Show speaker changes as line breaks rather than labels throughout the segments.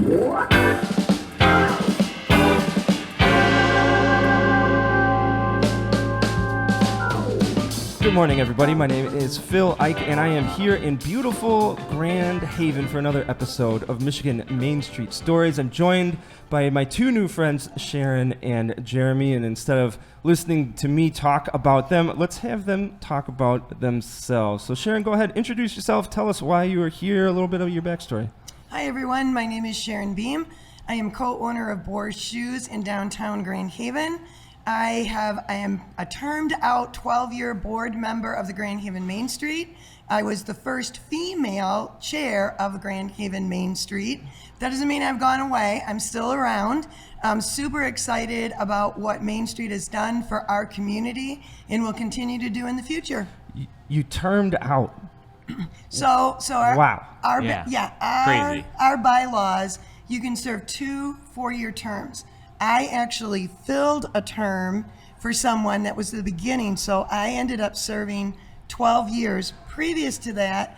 Good morning, everybody. My name is Phil Ike, and I am here in beautiful Grand Haven for another episode of Michigan Main Street Stories. I'm joined by my two new friends, Sharon and Jeremy, and instead of listening to me talk about them, let's have them talk about themselves. So Sharon, go ahead, introduce yourself, tell us why you are here, a little bit of your backstory.
Hi, everyone. My name is Sharon Beam. I am co-owner of Boar's Shoes in downtown Grand Haven. I am a termed out 12-year board member of the Grand Haven Main Street. I was the first female chair of Grand Haven Main Street. That doesn't mean I've gone away. I'm still around. I'm super excited about what Main Street has done for our community and will continue to do in the future.
You termed out.
So our,
wow.
Our bylaws, you can serve 2 4-year terms. I actually filled a term for someone that was the beginning, so I ended up serving 12 years. Previous to that,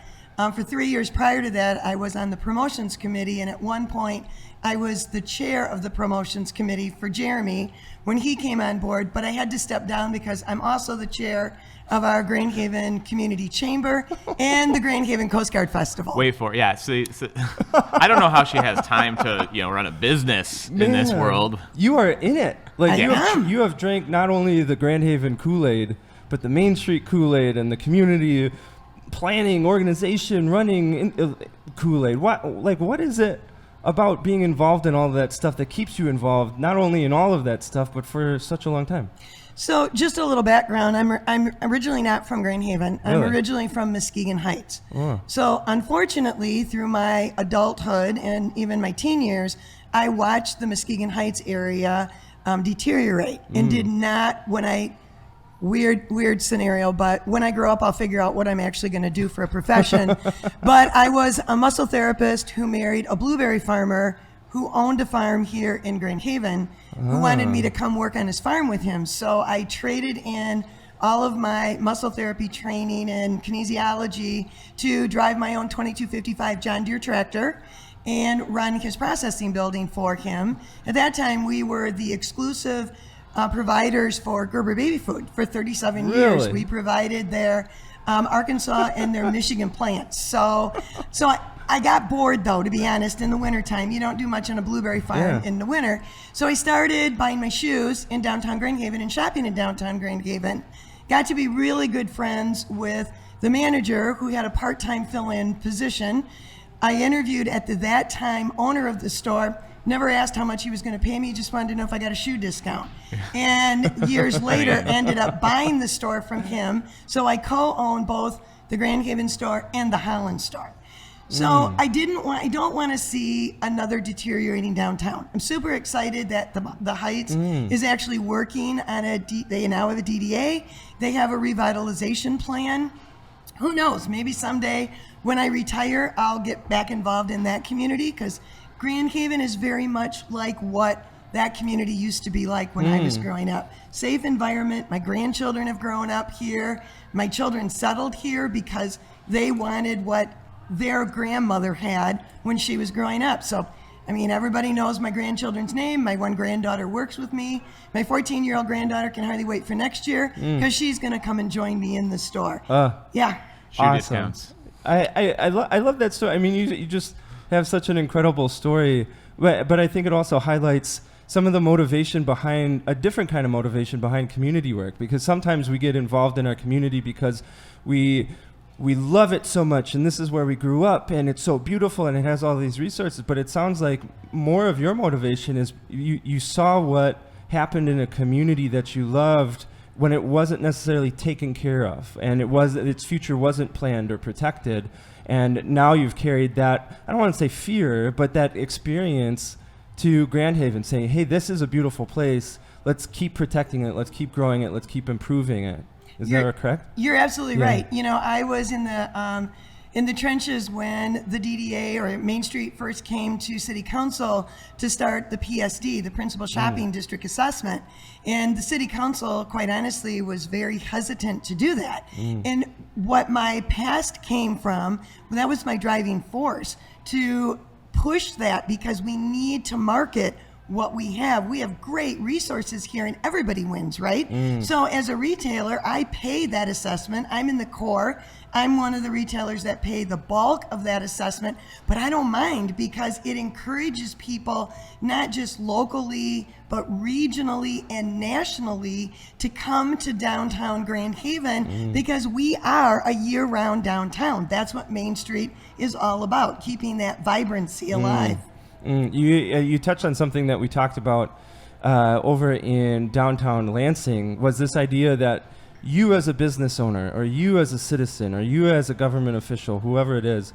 for 3 years prior to that, I was on the promotions committee, and at one point, I was the chair of the promotions committee for Jeremy when he came on board, but I had to step down because I'm also the chair of our Grand Haven Community Chamber and the Grand Haven Coast Guard Festival.
Wait for it. Yeah. So I don't know how she has time to, run a business in this world.
You are in it. Like
I
you have drank not only the Grand Haven Kool-Aid, but the Main Street Kool-Aid and the community planning, organization, running Kool-Aid. What is it about being involved in all of that stuff that keeps you involved, not only in all of that stuff, but for such a long time?
So just a little background. I'm originally not from Grand Haven. I'm
Really?
originally from Muskegon Heights.
Oh.
So unfortunately, through my adulthood and even my teen years, I watched the Muskegon Heights area deteriorate and did not, weird scenario, but when I grow up, I'll figure out what I'm actually going to do for a profession. But I was a muscle therapist who married a blueberry farmer who owned a farm here in Grand Haven, who wanted me to come work on his farm with him. So I traded in all of my muscle therapy training and kinesiology to drive my own 2255 John Deere tractor and run his processing building for him. At that time, we were the exclusive providers for Gerber Baby Food for 37 years.
Really?
We provided their Arkansas and their Michigan plants. So I got bored, though, to be honest, in the wintertime. You don't do much on a blueberry farm in the winter. So I started buying my shoes in downtown Grand Haven and shopping in downtown Grand Haven. Got to be really good friends with the manager who had a part-time fill-in position. I interviewed at that time owner of the store. Never asked how much he was going to pay me, just wanted to know if I got a shoe discount. And years later, ended up buying the store from him. So I co-own both the Grand Haven store and the Holland store. So I don't want to see another deteriorating downtown. I'm super excited that the Heights is actually working on they now have a DDA. They have a revitalization plan. Who knows? Maybe someday when I retire, I'll get back involved in that community, because Grand Haven is very much like what that community used to be like when I was growing up. Safe environment. My grandchildren have grown up here. My children settled here because they wanted what their grandmother had when she was growing up. So, I mean, everybody knows my grandchildren's name. My one granddaughter works with me. My 14-year-old granddaughter can hardly wait for next year because she's going to come and join me in the store. Yeah.
Shoe
Awesome.
discounts.
I love that story. I mean, you just have such an incredible story, but I think it also highlights some of the motivation behind, a different kind of motivation behind community work, because sometimes we get involved in our community because we love it so much, and this is where we grew up, and it's so beautiful, and it has all these resources. But it sounds like more of your motivation is you saw what happened in a community that you loved when it wasn't necessarily taken care of, and its future wasn't planned or protected. And now you've carried that, I don't want to say fear, but that experience to Grand Haven, saying, hey, this is a beautiful place. Let's keep protecting it. Let's keep growing it. Let's keep improving it. Is that correct?
You're absolutely right. I was in the trenches when the DDA or Main Street first came to City Council to start the PSD, the Principal Shopping District Assessment. And the City Council, quite honestly, was very hesitant to do that. And what my past came from, that was my driving force to push that because we need to market what we have. We have great resources here and everybody wins, right? So as a retailer, I pay that assessment. I'm in the core. I'm one of the retailers that pay the bulk of that assessment, but I don't mind because it encourages people, not just locally, but regionally and nationally, to come to downtown Grand Haven because we are a year-round downtown. That's what Main Street is all about, keeping that vibrancy alive.
You touched on something that we talked about over in downtown Lansing, was this idea that you as a business owner, or you as a citizen, or you as a government official, whoever it is,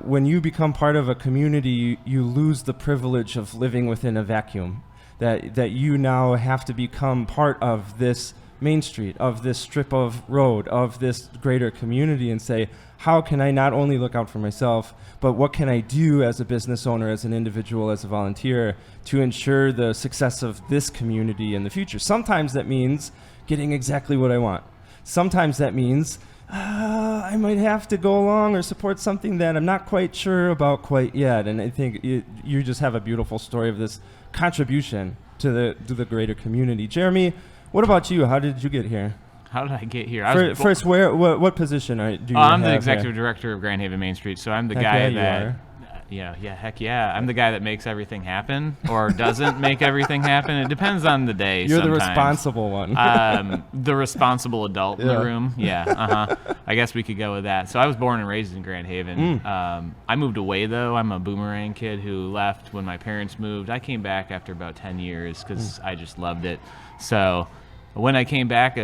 when you become part of a community, you lose the privilege of living within a vacuum. That you now have to become part of this Main Street, of this strip of road, of this greater community, and say, how can I not only look out for myself, but what can I do as a business owner, as an individual, as a volunteer, to ensure the success of this community in the future? Sometimes that means getting exactly what I want. Sometimes that means I might have to go along or support something that I'm not quite sure about quite yet. And I think you just have a beautiful story of this contribution to the greater community. Jeremy, what about you? How did you get here?
How did I get here?
First, what position do you
I'm
have
the executive
here?
director of Grand Haven Main Street, so I'm the
Heck
guy
yeah, you
that
are.
heck yeah. I'm the guy that makes everything happen or doesn't make everything happen. It depends on the day.
You're
sometimes.
the responsible one.
The responsible adult in the room. Yeah. I guess we could go with that. So I was born and raised in Grand Haven. I moved away though. I'm a boomerang kid who left when my parents moved. I came back after about 10 years because I just loved it. So when I came back,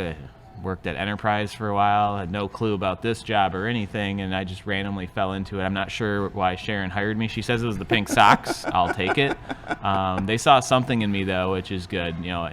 worked at Enterprise for a while, had no clue about this job or anything, and I just randomly fell into it. I'm not sure why Sharon hired me. She says it was the pink socks. I'll take it. They saw something in me, though, which is good. You know,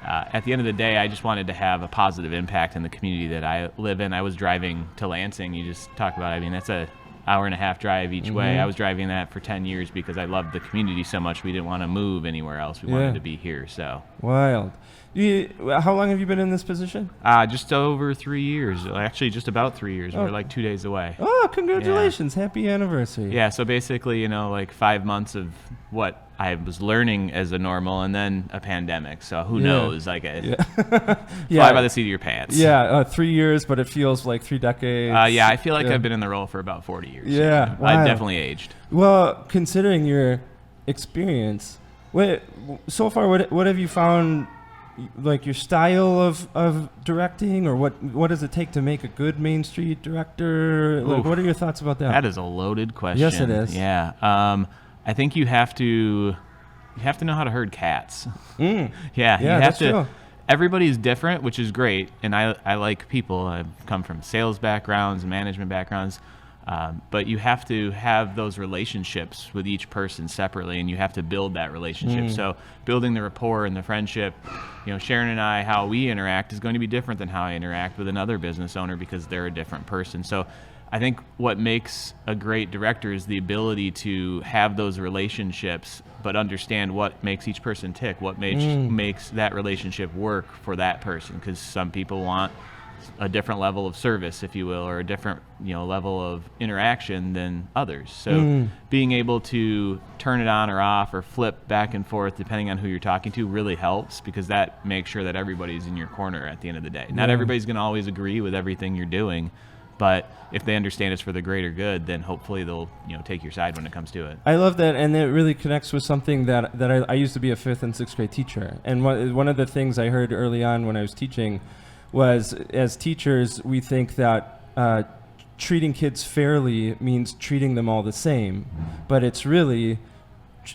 at the end of the day, I just wanted to have a positive impact in the community that I live in. I was driving to Lansing. You just talk about, I mean, that's a hour-and-a-half drive each way. I was driving that for 10 years because I loved the community so much. We didn't want to move anywhere else. We wanted to be here. So
Wild. How long have you been in this position?
just over 3 years. Actually, just about 3 years. We're like 2 days away.
Oh, congratulations. Happy anniversary.
Yeah, so basically, like 5 months of what I was learning as a normal and then a pandemic. So who knows? Like, fly by the seat of your pants.
Yeah, 3 years, but it feels like 3 decades.
Yeah, I feel like I've been in the role for about 40 years.
Yeah, wow.
I've definitely aged.
Well, considering your experience, so far, what have you found, like your style of directing, or what does it take to make a good Main Street director? Like, what are your thoughts about that?
That is a loaded question.
Yes, it is.
Yeah. I think you have to know how to herd cats. Yeah, you have
that's
to.
true.
Everybody's different, which is great, and I like people. I've come from sales backgrounds and management backgrounds, but you have to have those relationships with each person separately, and you have to build that relationship. So building the rapport and the friendship, Sharon and I, how we interact is going to be different than how I interact with another business owner because they're a different person. So I think what makes a great director is the ability to have those relationships, but understand what makes each person tick, what makes that relationship work for that person. Because some people want a different level of service, if you will, or a different level of interaction than others. So being able to turn it on or off or flip back and forth depending on who you're talking to really helps, because that makes sure that everybody's in your corner at the end of the day. Not everybody's going to always agree with everything you're doing, but if they understand it's for the greater good, then hopefully they'll take your side when it comes to it.
I love that, and it really connects with something that I used to be a 5th and 6th grade teacher, and one of the things I heard early on when I was teaching was, as teachers, we think that treating kids fairly means treating them all the same, but it's really,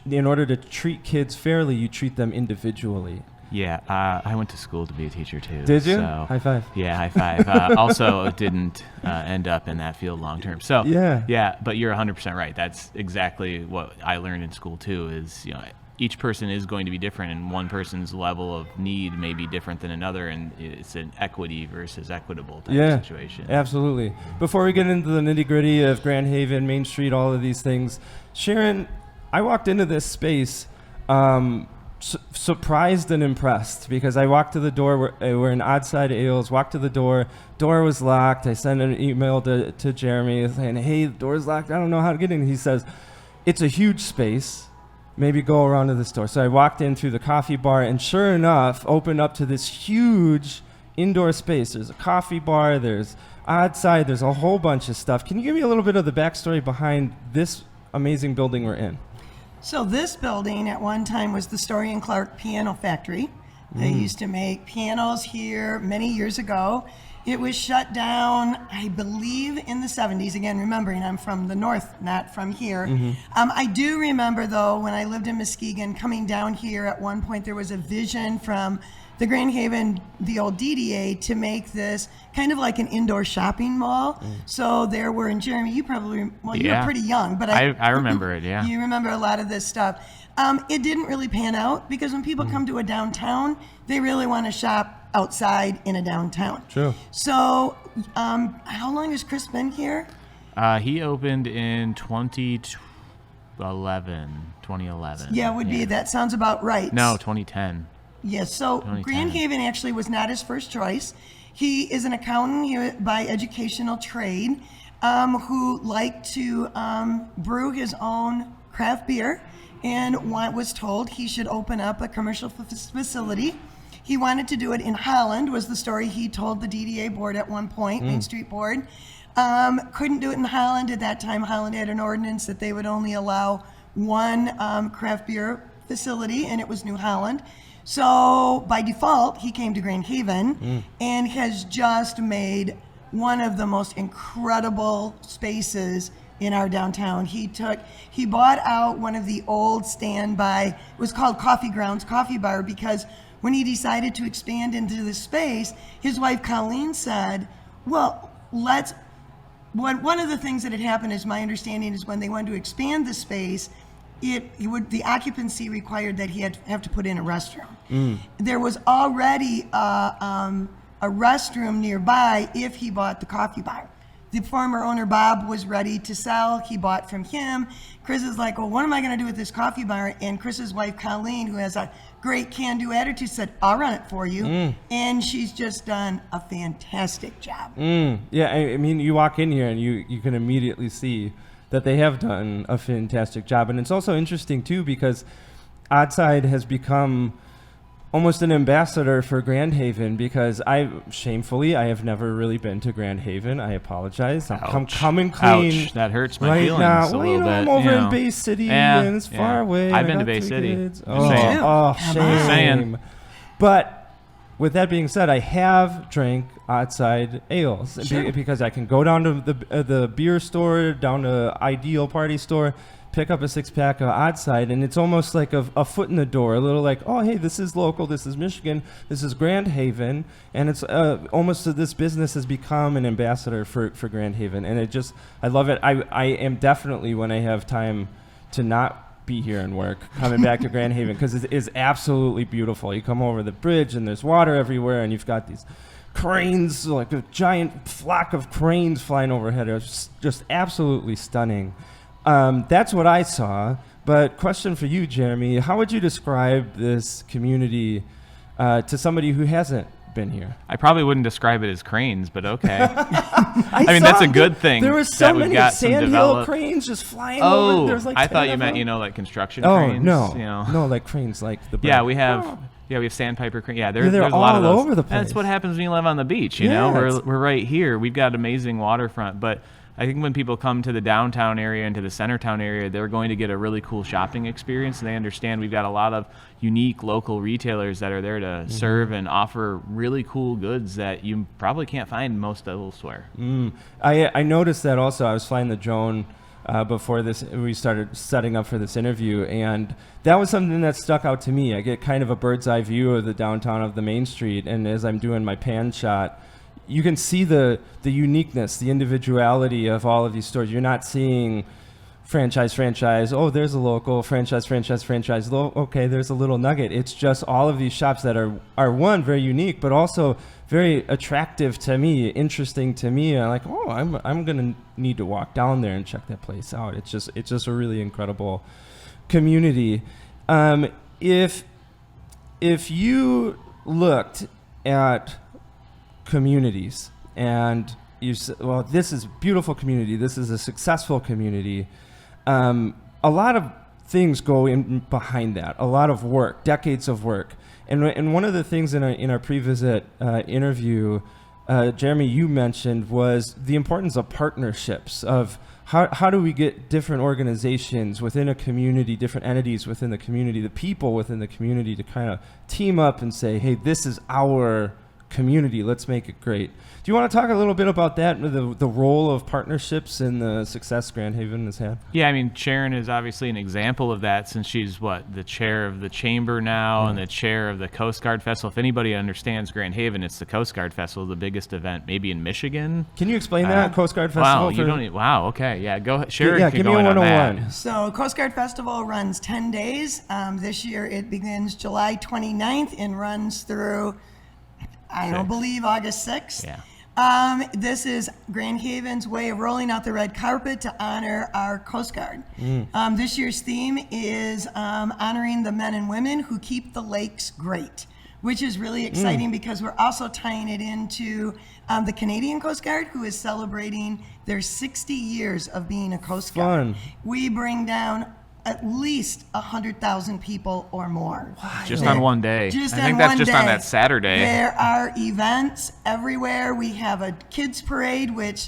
in order to treat kids fairly, you treat them individually.
Yeah, I went to school to be a teacher too.
Did you?
So,
high five.
Yeah, high five. Also, didn't end up in that field long term. So yeah, but you're 100% right. That's exactly what I learned in school too. Is each person is going to be different, and one person's level of need may be different than another, and it's an equity versus equitable type of situation.
Absolutely. Before we get into the nitty gritty of Grand Haven, Main Street, all of these things, Sharon, I walked into this space surprised and impressed, because I walked to the door, we're in Oddside Ales, walked to the door was locked. I sent an email to Jeremy saying, hey, the door's locked, I don't know how to get in. He says, it's a huge space. Maybe go around to the store. So I walked in through the coffee bar, and sure enough, opened up to this huge indoor space. There's a coffee bar, there's outside, there's a whole bunch of stuff. Can you give me a little bit of the backstory behind this amazing building we're in?
So this building at one time was the Story and Clark Piano Factory. They used to make pianos here many years ago. It was shut down, I believe, in the 70s. Again, remembering I'm from the north, not from here. I do remember, though, when I lived in Muskegon, coming down here at one point, there was a vision from the Grand Haven, the old DDA, to make this kind of like an indoor shopping mall. So there were, and Jeremy, you probably, well, you were pretty young, but
I remember it, yeah.
You remember a lot of this stuff. It didn't really pan out because when people come to a downtown, they really want to shop outside in a downtown.
True.
So, how long has Chris been here?
He opened in 2011.
Yeah, would be. That sounds about right.
No, 2010.
Yes. So
2010.
Grand Haven actually was not his first choice. He is an accountant by educational trade, who liked to brew his own craft beer, and was told he should open up a commercial facility. He wanted to do it in Holland, was the story he told the DDA board at one point, Main Street Board. Couldn't do it in Holland. At that time, Holland had an ordinance that they would only allow one craft beer facility, and it was New Holland. So by default, he came to Grand Haven and has just made one of the most incredible spaces in our downtown. He bought out one of the old standby, it was called Coffee Grounds Coffee Bar, because when he decided to expand into this space, his wife Colleen said, well, one of the things that had happened, is my understanding, is when they wanted to expand the space, the occupancy required that he have to put in a restroom. There was already a restroom nearby if he bought the coffee bar. The former owner, Bob, was ready to sell. He bought from him. Chris is like, well, what am I going to do with this coffee bar? And Chris's wife, Colleen, who has a great can-do attitude, said, I'll run it for you. And she's just done a fantastic job.
Yeah, I mean, you walk in here and you can immediately see that they have done a fantastic job. And it's also interesting, too, because Oddside has become almost an ambassador for Grand Haven, because I have never really been to Grand Haven. I apologize. I'm coming clean.
Ouch, that hurts my
right
feelings
now.
a
Well,
little bit.
I'm over in Bay City, and it's far away.
I've
I
been to
got
Bay
3
City.
kids.
Just saying.
Shame.
saying.
But with that being said, I have drank Oddside ales because I can go down to the beer store, down to Ideal Party store, pick up a 6-pack of Oddside, and it's almost like a foot in the door, a little like, oh, hey, this is local, this is Michigan, this is Grand Haven, and it's almost this business has become an ambassador for Grand Haven, and I love it. I am definitely, when I have time to not be here and work, coming back to Grand Haven, because it is absolutely beautiful. You come over the bridge, and there's water everywhere, and you've got these cranes, like a giant flock of cranes flying overhead. It's just absolutely stunning. That's what I saw. But question for you, Jeremy, how would you describe this community to somebody who hasn't been here?
I probably wouldn't describe it as cranes, but okay. I mean, that's a good thing.
There were so many sandhill
developed
cranes just flying over. There's like
I
10
thought you
of
meant,
them.
like construction
Oh,
cranes.
no.
You know.
No, like cranes like the
Yeah,
bird.
we have sandpiper cranes. Yeah,
they're
there's a lot of
all
those.
over the place.
That's what happens when you live on the beach, you
Yeah,
know? We're right here. We've got amazing waterfront, but I think when people come to the downtown area and to the Centertown area, they're going to get a really cool shopping experience. And they understand we've got a lot of unique local retailers that are there to serve and offer really cool goods that you probably can't find most elsewhere.
I noticed that also. I was flying the drone before we started setting up for this interview, and that was something that stuck out to me. I get kind of a bird's eye view of the downtown of the Main Street, and as I'm doing my pan shot, you can see the uniqueness, the individuality of all of these stores. You're not seeing franchise. Oh, there's a local franchise. Okay, there's a little nugget. It's just all of these shops that are one, very unique, but also very attractive to me, interesting to me. I'm like, oh, I'm gonna need to walk down there and check that place out. It's just a really incredible community. If you looked at communities and you said, well, this is a beautiful community, this is a successful community, a a lot of things go in behind that, a lot of work, decades of work. And one of the things in our pre-visit interview, Jeremy, you mentioned was the importance of partnerships, of how do we get different organizations within a community, different entities within the community, the people within the community to kind of team up and say, hey, this is our community, let's make it great. Do you want to talk a little bit about that, the role of partnerships and the success Grand Haven has had?
Yeah, I mean, Sharon is obviously an example of that since she's the chair of the chamber now and the chair of the Coast Guard Festival. If anybody understands Grand Haven, it's the Coast Guard Festival, the biggest event maybe in Michigan.
Can you explain that, Coast Guard Festival?
Wow, you don't wow, okay. Yeah, go ahead. Sharon
yeah,
can
give me
go
a
in on
101.
that.
So Coast Guard Festival runs 10 days. This year it begins July 29th and runs through, I don't believe, August 6th.
Yeah.
This is Grand Haven's way of rolling out the red carpet to honor our Coast Guard. This year's theme is honoring the men and women who keep the lakes great, which is really exciting because we're also tying it into the Canadian Coast Guard, who is celebrating their 60 years of being a Coast Guard.
Fun.
We bring down at least 100,000 people or more.
Just on one day.
Just
I think
on
that's
one
just
day.
on that Saturday.
There are events everywhere. We have a kids parade, which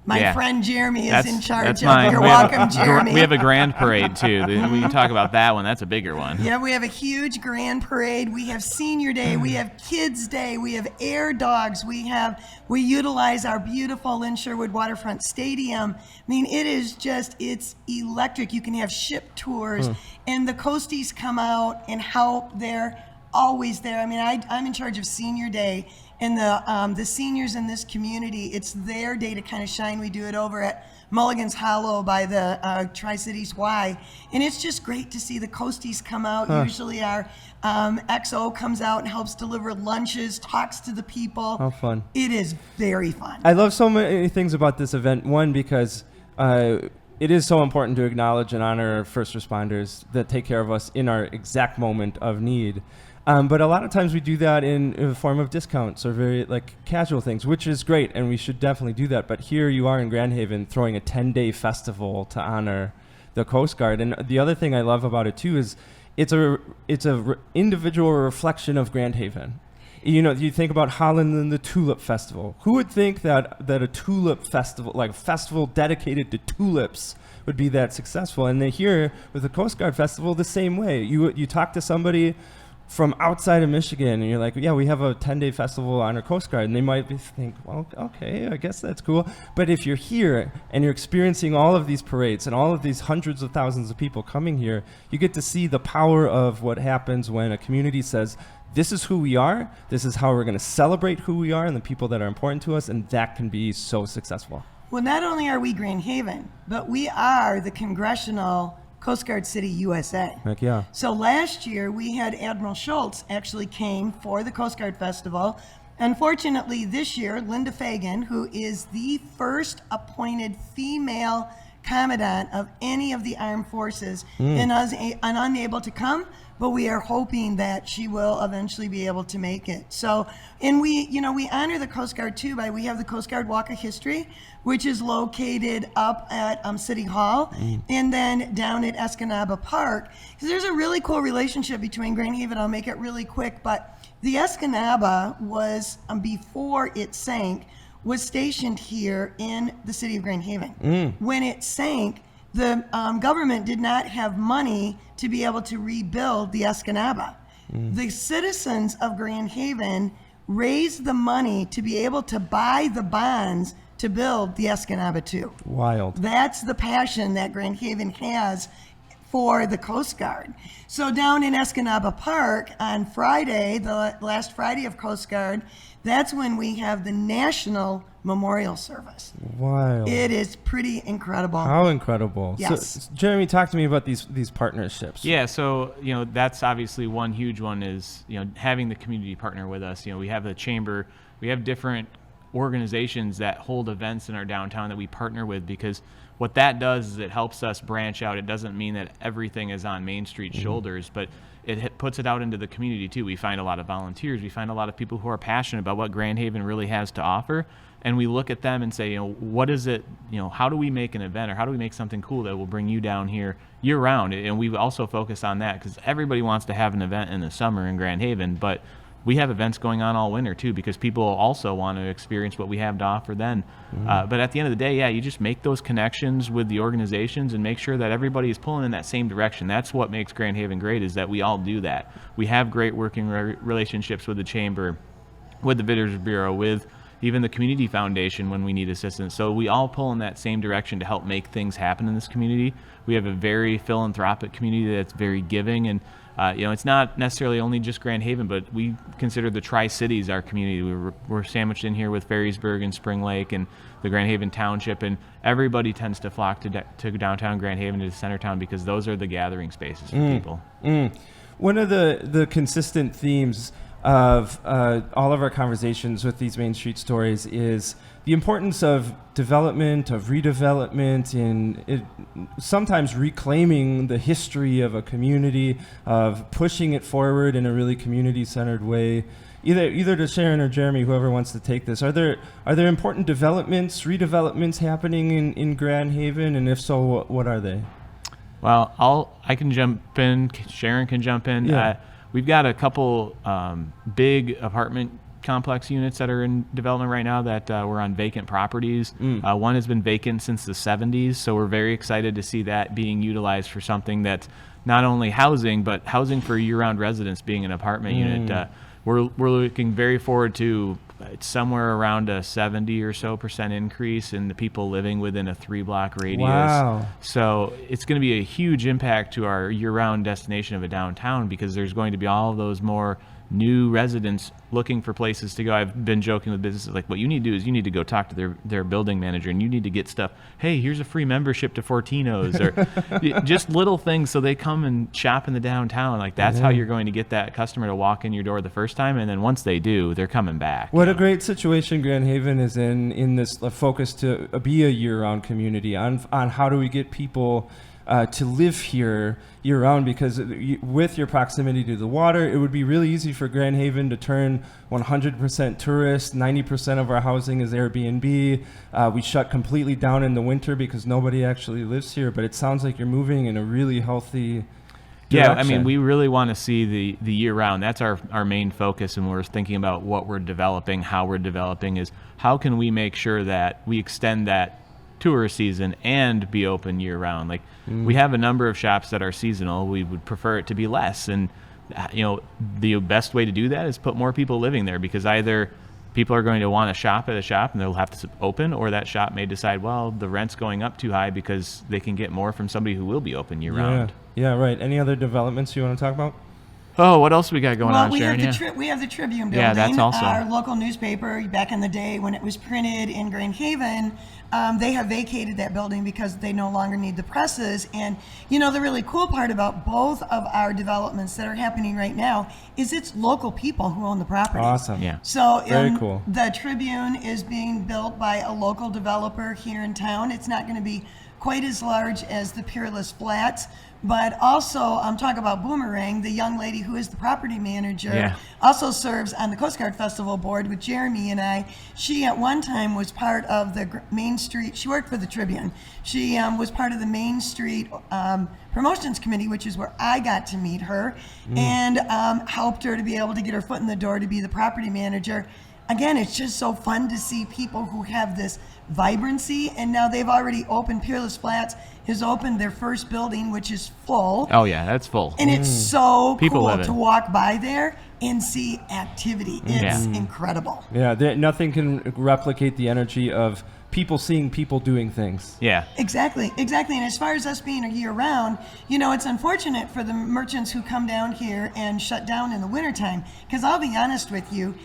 my friend Jeremy is in charge
that's
of.
mine.
You're
We have-
welcome, Jeremy.
We have a grand parade too. We can talk about that one. That's a bigger one.
Yeah, we have a huge grand parade. We have Senior Day. We have Kids Day. We have Air Dogs. We utilize our beautiful Lynn Sherwood Waterfront Stadium. I mean, it's electric. You can have ship tours, and the Coasties come out and help. They're always there. I mean, I'm in charge of Senior Day, and the seniors in this community, it's their day to kind of shine. We do it over at Mulligan's Hollow by the Tri-Cities Y, and it's just great to see the Coasties come out. Usually our XO comes out and helps deliver lunches, talks to the people.
How fun.
It is very fun.
I love so many things about this event. One, because it is so important to acknowledge and honor first responders that take care of us in our exact moment of need. But a lot of times we do that in a form of discounts or very casual things, which is great, and we should definitely do that. But here you are in Grand Haven throwing a 10-day festival to honor the Coast Guard. And the other thing I love about it too is it's a individual reflection of Grand Haven. You know, you think about Holland and the Tulip Festival. Who would think that a tulip festival, like a festival dedicated to tulips, would be that successful? And then here with the Coast Guard Festival, the same way. You talk to somebody from outside of Michigan and you're like, yeah, we have a 10-day festival on our Coast Guard, and they might think, well, okay, I guess that's cool. But if you're here and you're experiencing all of these parades and all of these hundreds of thousands of people coming here, you get to see the power of what happens when a community says, this is who we are, this is how we're going to celebrate who we are and the people that are important to us, and that can be so successful.
Well, not only are we Grand Haven, but we are the Congressional Coast Guard City, USA.
Heck yeah.
So last year we had Admiral Schultz actually came for the Coast Guard Festival. Unfortunately, this year, Linda Fagan, who is the first appointed female commandant of any of the armed forces, and unable to come, but we are hoping that she will eventually be able to make it. So, and we honor the Coast Guard too we have the Coast Guard Walk of History, which is located up at City Hall, and then down at Escanaba Park. Because there's a really cool relationship between Grand Haven. I'll make it really quick, but the Escanaba was, before it sank, was stationed here in the city of Grand Haven. When it sank, the government did not have money to be able to rebuild the Escanaba. The citizens of Grand Haven raised the money to be able to buy the bonds to build the Escanaba 2.
Wild.
That's the passion that Grand Haven has for the Coast Guard. So down in Escanaba Park on Friday, the last Friday of Coast Guard, that's when we have the National Memorial Service.
Wild.
It is pretty incredible.
How incredible.
Yes.
So, Jeremy, talk to me about these partnerships.
Yeah, so that's obviously one huge one is having the community partner with us. We have the chamber, we have different organizations that hold events in our downtown that we partner with, because what that does is it helps us branch out. It doesn't mean that everything is on Main Street's shoulders, but it puts it out into the community too. We find a lot of volunteers. We find a lot of people who are passionate about what Grand Haven really has to offer. And we look at them and say, what is it, how do we make an event, or how do we make something cool that will bring you down here year round? And we also focus on that because everybody wants to have an event in the summer in Grand Haven, but we have events going on all winter too, because people also want to experience what we have to offer then. But at the end of the day, you just make those connections with the organizations and make sure that everybody is pulling in that same direction. That's what makes Grand Haven great, is that we all do that. We have great working relationships with the chamber, with the Visitors Bureau, with even the community foundation when we need assistance. So we all pull in that same direction to help make things happen in this community. We have a very philanthropic community that's very giving, and it's not necessarily only just Grand Haven, but we consider the Tri-Cities our community. We're sandwiched in here with Ferrysburg and Spring Lake and the Grand Haven Township, and everybody tends to flock to downtown Grand Haven, to Centertown, because those are the gathering spaces for people.
One of the consistent themes of all of our conversations with these Main Street stories is the importance of development, of redevelopment, and sometimes reclaiming the history of a community, of pushing it forward in a really community-centered way. Either to Sharon or Jeremy, whoever wants to take this, are there important developments, redevelopments happening in Grand Haven, and if so, what are they?
Well, I can jump in. Sharon can jump in.
Yeah.
We've got a couple big apartment complex units that are in development right now that were on vacant properties. One has been vacant since the 70s, so we're very excited to see that being utilized for something that's not only housing, but housing for year-round residents, being an apartment unit. We're looking very forward to somewhere around a 70% or so increase in the people living within a 3-block radius.
Wow.
So it's going to be a huge impact to our year-round destination of a downtown, because there's going to be all of those more new residents looking for places to go. I've been joking with businesses, like, what you need to do is you need to go talk to their building manager, and you need to get stuff. Hey, here's a free membership to Fortino's, or just little things so they come and shop in the downtown. Like, that's how you're going to get that customer to walk in your door the first time, and then once they do, they're coming back.
What a great situation Grand Haven is in this focus to be a year-round community on how do we get people to live here year-round, because with your proximity to the water, it would be really easy for Grand Haven to turn 100% tourist. 90% of our housing is Airbnb. We shut completely down in the winter because nobody actually lives here, but it sounds like you're moving in a really healthy direction.
Yeah, I mean, we really want to see the year-round. That's our main focus, and we're thinking about what we're developing, how we're developing, is how can we make sure that we extend that tourist season and be open year-round. Like, we have a number of shops that are seasonal. We would prefer it to be less, and the best way to do that is put more people living there, because either people are going to want to shop at a shop and they'll have to open, or that shop may decide, well, the rent's going up too high, because they can get more from somebody who will be open year-round.
Yeah, right. Any other developments you want to talk about?
Oh, what else we got going on, Sharon?
We have the Tribune building.
Yeah, that's also
our local newspaper. Back in the day when it was printed in Grand Haven, they have vacated that building because they no longer need the presses. And the really cool part about both of our developments that are happening right now is it's local people who own the property.
Awesome.
Yeah.
So
Very cool.
The Tribune is being built by a local developer here in town. It's not going to be quite as large as the Peerless Flats, but also talk about Boomerang, the young lady who is the property manager, also serves on the Coast Guard Festival board with Jeremy and I. She at one time was part of the Main Street, she worked for the Tribune. She was part of the Main Street promotions committee, which is where I got to meet her, and helped her to be able to get her foot in the door to be the property manager. Again, it's just so fun to see people who have this vibrancy, and now they've already opened. Peerless Flats has opened their first building, which is full.
Oh yeah, that's full.
And it's so
People
cool
love it.
to walk by there and see activity. It's incredible.
Yeah, nothing can replicate the energy of people seeing people doing things.
Yeah.
Exactly. And as far as us being a year-round, it's unfortunate for the merchants who come down here and shut down in the wintertime, because I'll be honest with you,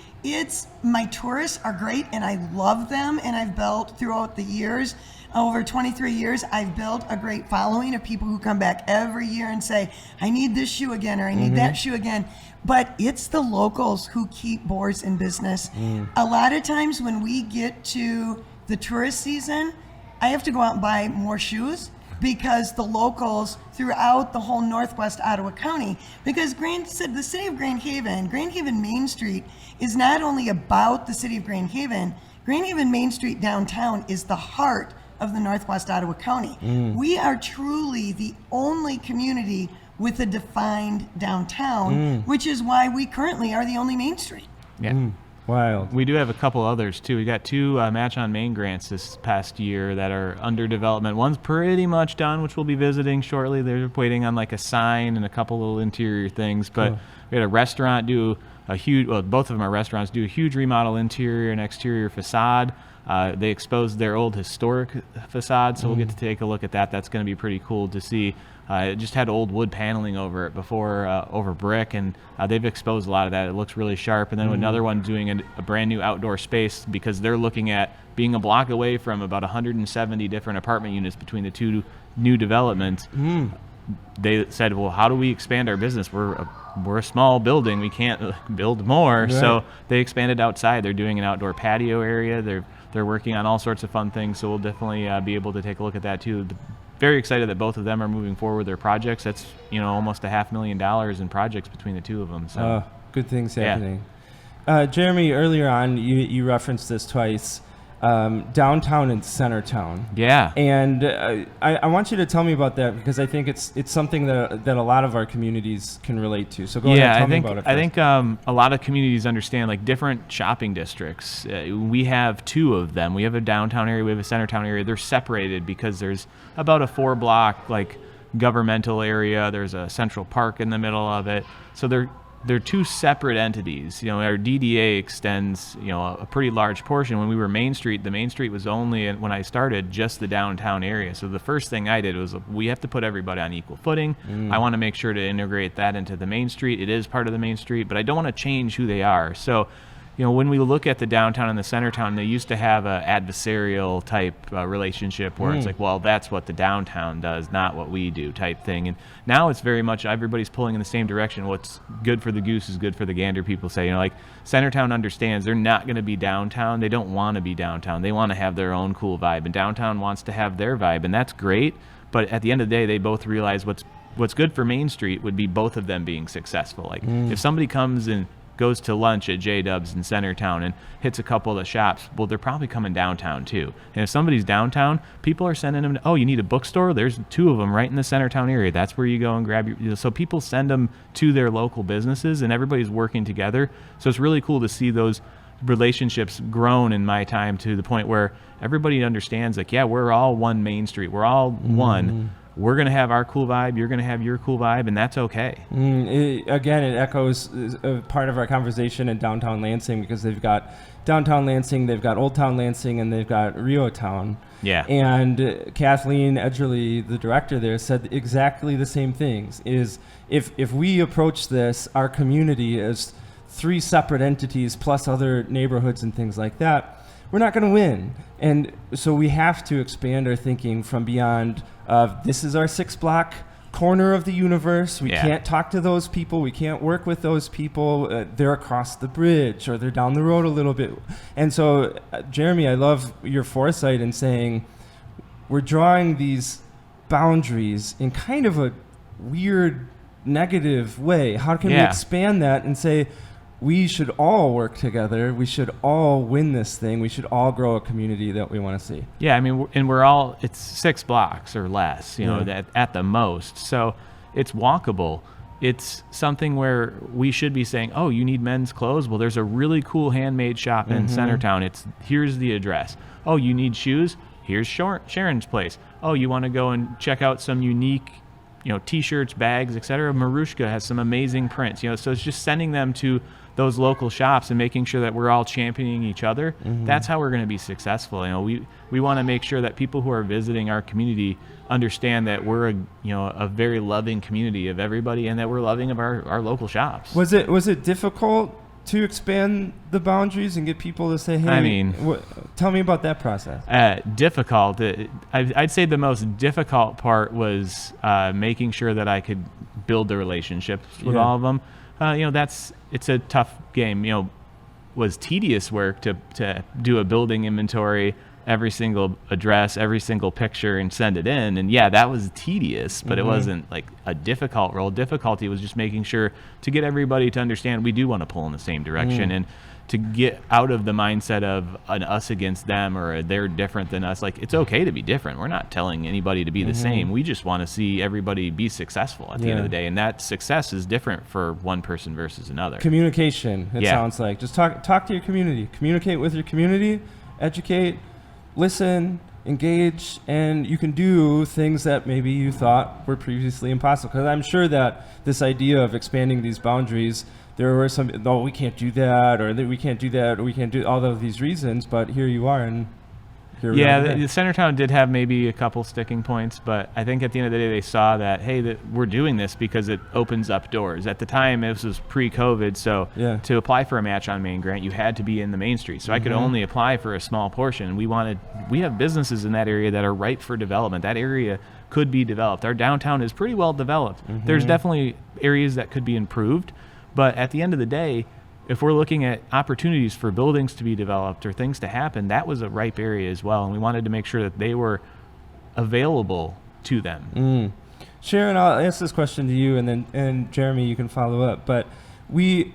my tourists are great and I love them, and I've built throughout the years, over 23 years, I've built a great following of people who come back every year and say, I need this shoe again, or I need that shoe again. But it's the locals who keep Boars in business. A lot of times when we get to the tourist season, I have to go out and buy more shoes because the locals throughout the whole Northwest Ottawa County, because the city of Grand Haven Main Street is not only about the city of Grand Haven Main Street downtown is the heart of the Northwest Ottawa County. We are truly the only community with a defined downtown, which is why we currently are the only Main Street.
Yeah.
Wild.
We do have a couple others too. We got 2 Match on Main grants this past year that are under development. One's pretty much done, which we'll be visiting shortly. They're waiting on like a sign and a couple little interior things. But we had a restaurant do a huge, well, both of them are restaurants, do a huge remodel interior and exterior facade. They exposed their old historic facade, so we'll get to take a look at that. That's going to be pretty cool to see. It just had old wood paneling over it before, over brick, and they've exposed a lot of that. It looks really sharp. And then another one doing a brand new outdoor space because they're looking at being a block away from about 170 different apartment units between the 2 new developments. They said, well, how do we expand our business? We're a small building. We can't build more.
Right.
So they expanded outside. They're doing an outdoor patio area. They're working on all sorts of fun things. So we'll definitely be able to take a look at that too. Very excited that both of them are moving forward with their projects. That's almost $500,000 in projects between the 2 of them. So
good things happening. Jeremy, earlier on you referenced this twice. Downtown and Centertown.
Yeah.
And I want you to tell me about that because I think it's something that a lot of our communities can relate to. So go ahead and tell me about it first.
I think a lot of communities understand like different shopping districts. We have 2 of them. We have a downtown area, we have a Centertown area. They're separated because there's about a 4-block like governmental area. There's a Central Park in the middle of it. So they're 2 separate entities. Our DDA extends, a pretty large portion. When we were Main Street, the Main Street was only, when I started, just the downtown area. So the first thing I did was we have to put everybody on equal footing. I want to make sure to integrate that into the Main Street. It is part of the Main Street, but I don't want to change who they are. So when we look at the downtown and the Centertown, they used to have a adversarial type relationship where it's like, well, that's what the downtown does, not what we do type thing. And now it's very much everybody's pulling in the same direction. What's good for the goose is good for the gander, people say. Like Centertown understands they're not going to be downtown. They don't want to be downtown. They want to have their own cool vibe. And downtown wants to have their vibe, and that's great. But at the end of the day, they both realize what's good for Main Street would be both of them being successful. Like if somebody comes and goes to lunch at J-Dubs in Centertown and hits a couple of the shops, well, they're probably coming downtown too. And if somebody's downtown, people are sending them, you need a bookstore? There's 2 of them right in the Centertown area. That's where you go and grab your, so people send them to their local businesses and everybody's working together. So it's really cool to see those relationships grown in my time to the point where everybody understands like, yeah, we're all one Main Street. We're all one. We're going to have our cool vibe, you're going to have your cool vibe, and that's okay.
Again, it echoes a part of our conversation in downtown Lansing because they've got downtown Lansing, they've got Old Town Lansing, and they've got Rio Town.
Yeah.
And Kathleen Edgerly, the director there, said exactly the same things, is if we approach this, our community, as 3 separate entities plus other neighborhoods and things like that, we're not going to win. And so we have to expand our thinking from beyond this is our 6-block corner of the universe. We can't talk to those people. We can't work with those people. They're across the bridge or they're down the road a little bit. And so, Jeremy, I love your foresight in saying we're drawing these boundaries in kind of a weird, negative way. How can we expand that and say, we should all work together. We should all win this thing. We should all grow a community that we want to see.
Yeah, I mean, and we're all, it's 6 blocks or less, at the most. So it's walkable. It's something where we should be saying, oh, you need men's clothes? Well, there's a really cool handmade shop in Centertown. Here's the address. Oh, you need shoes? Here's Sharon's place. Oh, you want to go and check out some unique T-shirts, bags, etc. Marushka has some amazing prints. So it's just sending them to those local shops and making sure that we're all championing each other. That's how we're going to be successful. We want to make sure that people who are visiting our community understand that we're a very loving community of everybody and that we're loving of our local shops.
Was it difficult to expand the boundaries and get people to say, hey, tell me about that process?
Difficult. I'd say the most difficult part was making sure that I could build the relationships with all of them. It's a tough game. Was tedious work to do a building inventory every single address, every single picture, and send it in. And yeah, that was tedious, but it wasn't like a difficult role. Difficulty was just making sure to get everybody to understand we do want to pull in the same direction, and to get out of the mindset of an us against them or they're different than us. Like, it's okay to be different. We're not telling anybody to be the same. We just want to see everybody be successful at the end of the day. And that success is different for one person versus another.
Communication, it sounds like. Just talk to your community. Communicate with your community, educate, listen, engage, and you can do things that maybe you thought were previously impossible. Because I'm sure that this idea of expanding these boundaries, there were some, oh, we can't do that, or we can't do that, or we can't do all of these reasons, but here you are, and here we are.
The Centertown did have maybe a couple sticking points, but I think at the end of the day they saw that, hey, that we're doing this because it opens up doors. At the time, this was pre-COVID, so to apply for a Match on Main grant, you had to be in the Main Street. So I could only apply for a small portion. We have businesses in that area that are ripe for development. That area could be developed. Our downtown is pretty well developed. There's definitely areas that could be improved. But at the end of the day, if we're looking at opportunities for buildings to be developed or things to happen, that was a ripe area as well. And we wanted to make sure that they were available to them.
Sharon, I'll ask this question to you, and Jeremy, you can follow up. But we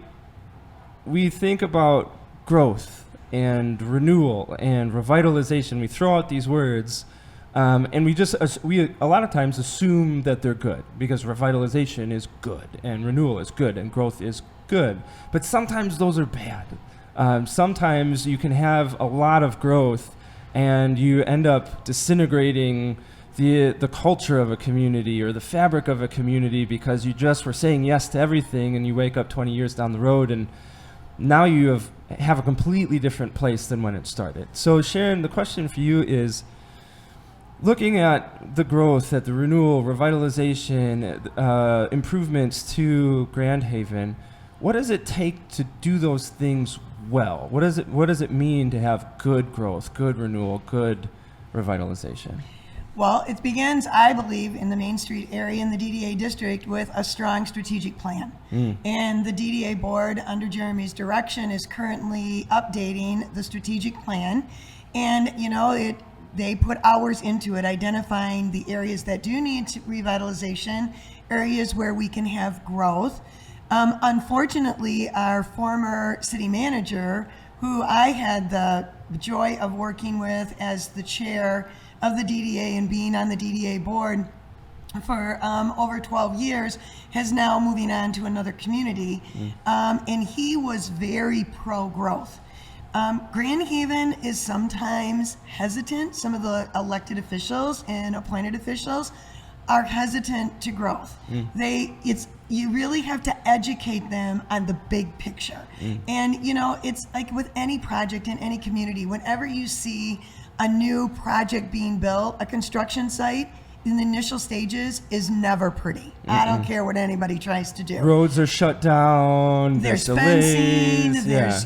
think about growth and renewal and revitalization. We throw out these words, and we a lot of times assume that they're good because revitalization is good and renewal is good and growth is good. But sometimes those are bad. Sometimes you can have a lot of growth and you end up disintegrating the culture of a community or the fabric of a community because you just were saying yes to everything, and you wake up 20 years down the road and now you have a completely different place than when it started. So Sharon, the question for you is, looking at the growth, at the renewal, revitalization, improvements to Grand Haven, what does it take to do those things well? What does it mean to have good growth, good renewal, good revitalization?
Well, it begins, I believe, in the Main Street area in the DDA district with a strong strategic plan. And the DDA board, under Jeremy's direction, is currently updating the strategic plan. And, they put hours into it, identifying the areas that do need revitalization, areas where we can have growth. Unfortunately, our former city manager, who I had the joy of working with as the chair of the DDA and being on the DDA board for over 12 years, has now moving on to another community. And he was very pro-growth. Grand Haven is sometimes hesitant. Some of the elected officials and appointed officials are hesitant to growth. You really have to educate them on the big picture. And it's like with any project in any community, whenever you see a new project being built, a construction site in the initial stages is never pretty. I don't care what anybody tries to do.
Roads are shut down.
There's
delays,
fencing. There's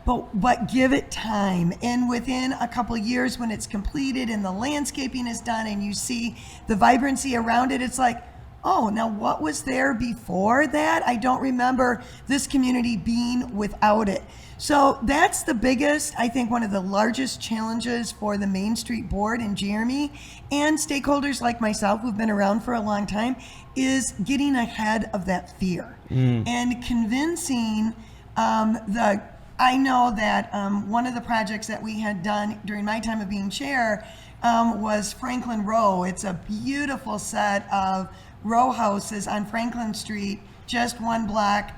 but give it time. And within a couple of years, when it's completed and the landscaping is done, and you see the vibrancy around it, it's like, oh, now what was there before that? I don't remember this community being without it. So that's the biggest, I think, one of the largest challenges for the Main Street Board and Jeremy and stakeholders like myself who've been around for a long time, is getting ahead of that fear and convincing I know that one of the projects that we had done during my time of being chair was Franklin Row. It's a beautiful set of row houses on Franklin Street, just one block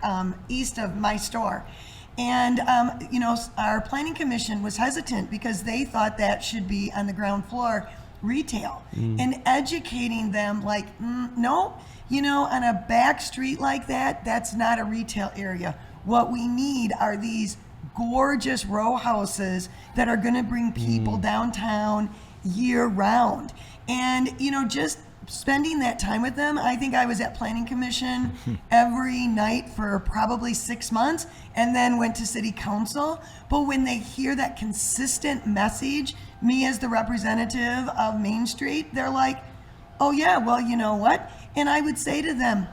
east of my store. And, our planning commission was hesitant because they thought that should be on the ground floor retail. And educating them like, no, on a back street like that, that's not a retail area. What we need are these gorgeous row houses that are going to bring people downtown year round. And, just spending that time with them, I think I was at Planning Commission every night for probably 6 months and then went to City Council. But when they hear that consistent message, me as the representative of Main Street, they're like, oh yeah, well, you know what? And I would say to them,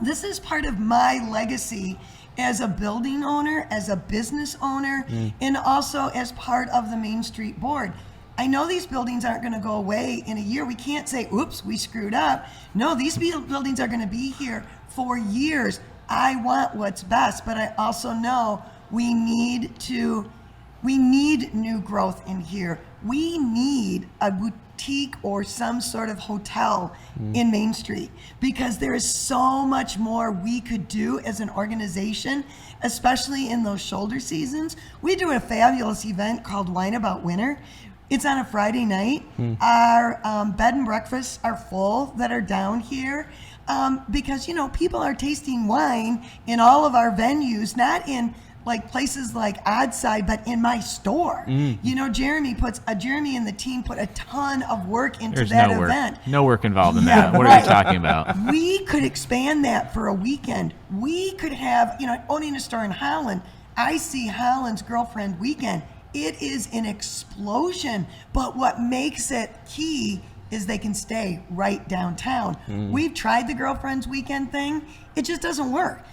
this is part of my legacy as a building owner, as a business owner, and also as part of the Main Street Board. I know these buildings aren't going to go away in a year. We can't say, oops, we screwed up. No, these buildings are going to be here for years. I want what's best, but I also know we need new growth in here. We need a boutique or some sort of hotel in Main Street, because there is so much more we could do as an organization, especially in those shoulder seasons. We do a fabulous event called Wine About Winter. It's on a Friday night. Our bed and breakfasts are full that are down here, because, people are tasting wine in all of our venues, not in like places like Oddside, but in my store. Jeremy and the team put a ton of work into that event.
No work involved in
Yeah,
that. What
right.
are you talking about?
We could expand that for a weekend. We could have, owning a store in Holland, I see Holland's Girlfriend Weekend. It is an explosion, but what makes it key is they can stay right downtown. We've tried the Girlfriends Weekend thing. It just doesn't work.